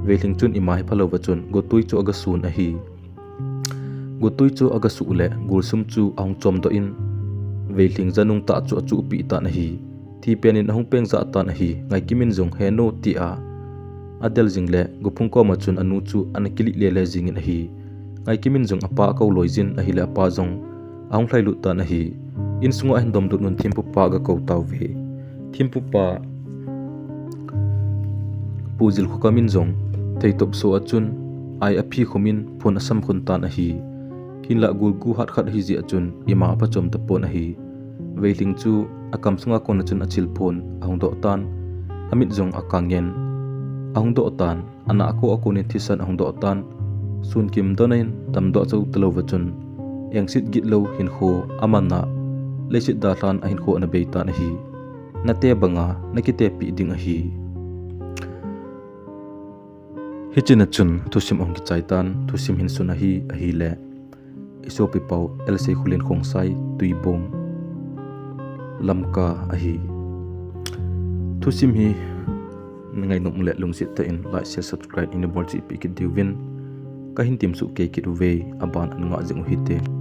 veling chun imai phalo wa chun go tui chu aga sun a hi go tui chu aga su le gulsum chu ahung chom do in veling janung ta chu pi ta na hi thi penin ahung peng za ta na hi ngai kimin jong he no ti a adel jingle gopung ko ma chun anu chu anakili le le jingin a hi ngai kimin jong apa ko loizin a hi le apa jong ahung thlai lu ta na hi in sunga hin dom du nun thimpu pa ga ko taw ve thimpu pa puzil khukamin jong theitop so achun ai aphi khomin phon asam khun ta na hi hinla gul gu hat khat hi ji achun ima pa chom ta pon a hi weiling chu akam sunga kon achun achil phon ahung do tan amit jong akangen ahung do tan ana ako ni thisan ahung do tan sun kim donain tam do chau talo wachun engsit git lo hinkho amanna lesit da tlan a hinkho na beita na hi nate banga nakite pi ding a hi hichina chun thusim ong ki chaitan thusim hin suna hi a hi le isopi pau lc khulin khongsai tuibom lamka a hi thusim hi ngai nom le lungsit ta in like share subscribe in the board chi pi ki diwin ka hin tim su ke ki ruwe aban an nga jeng hi te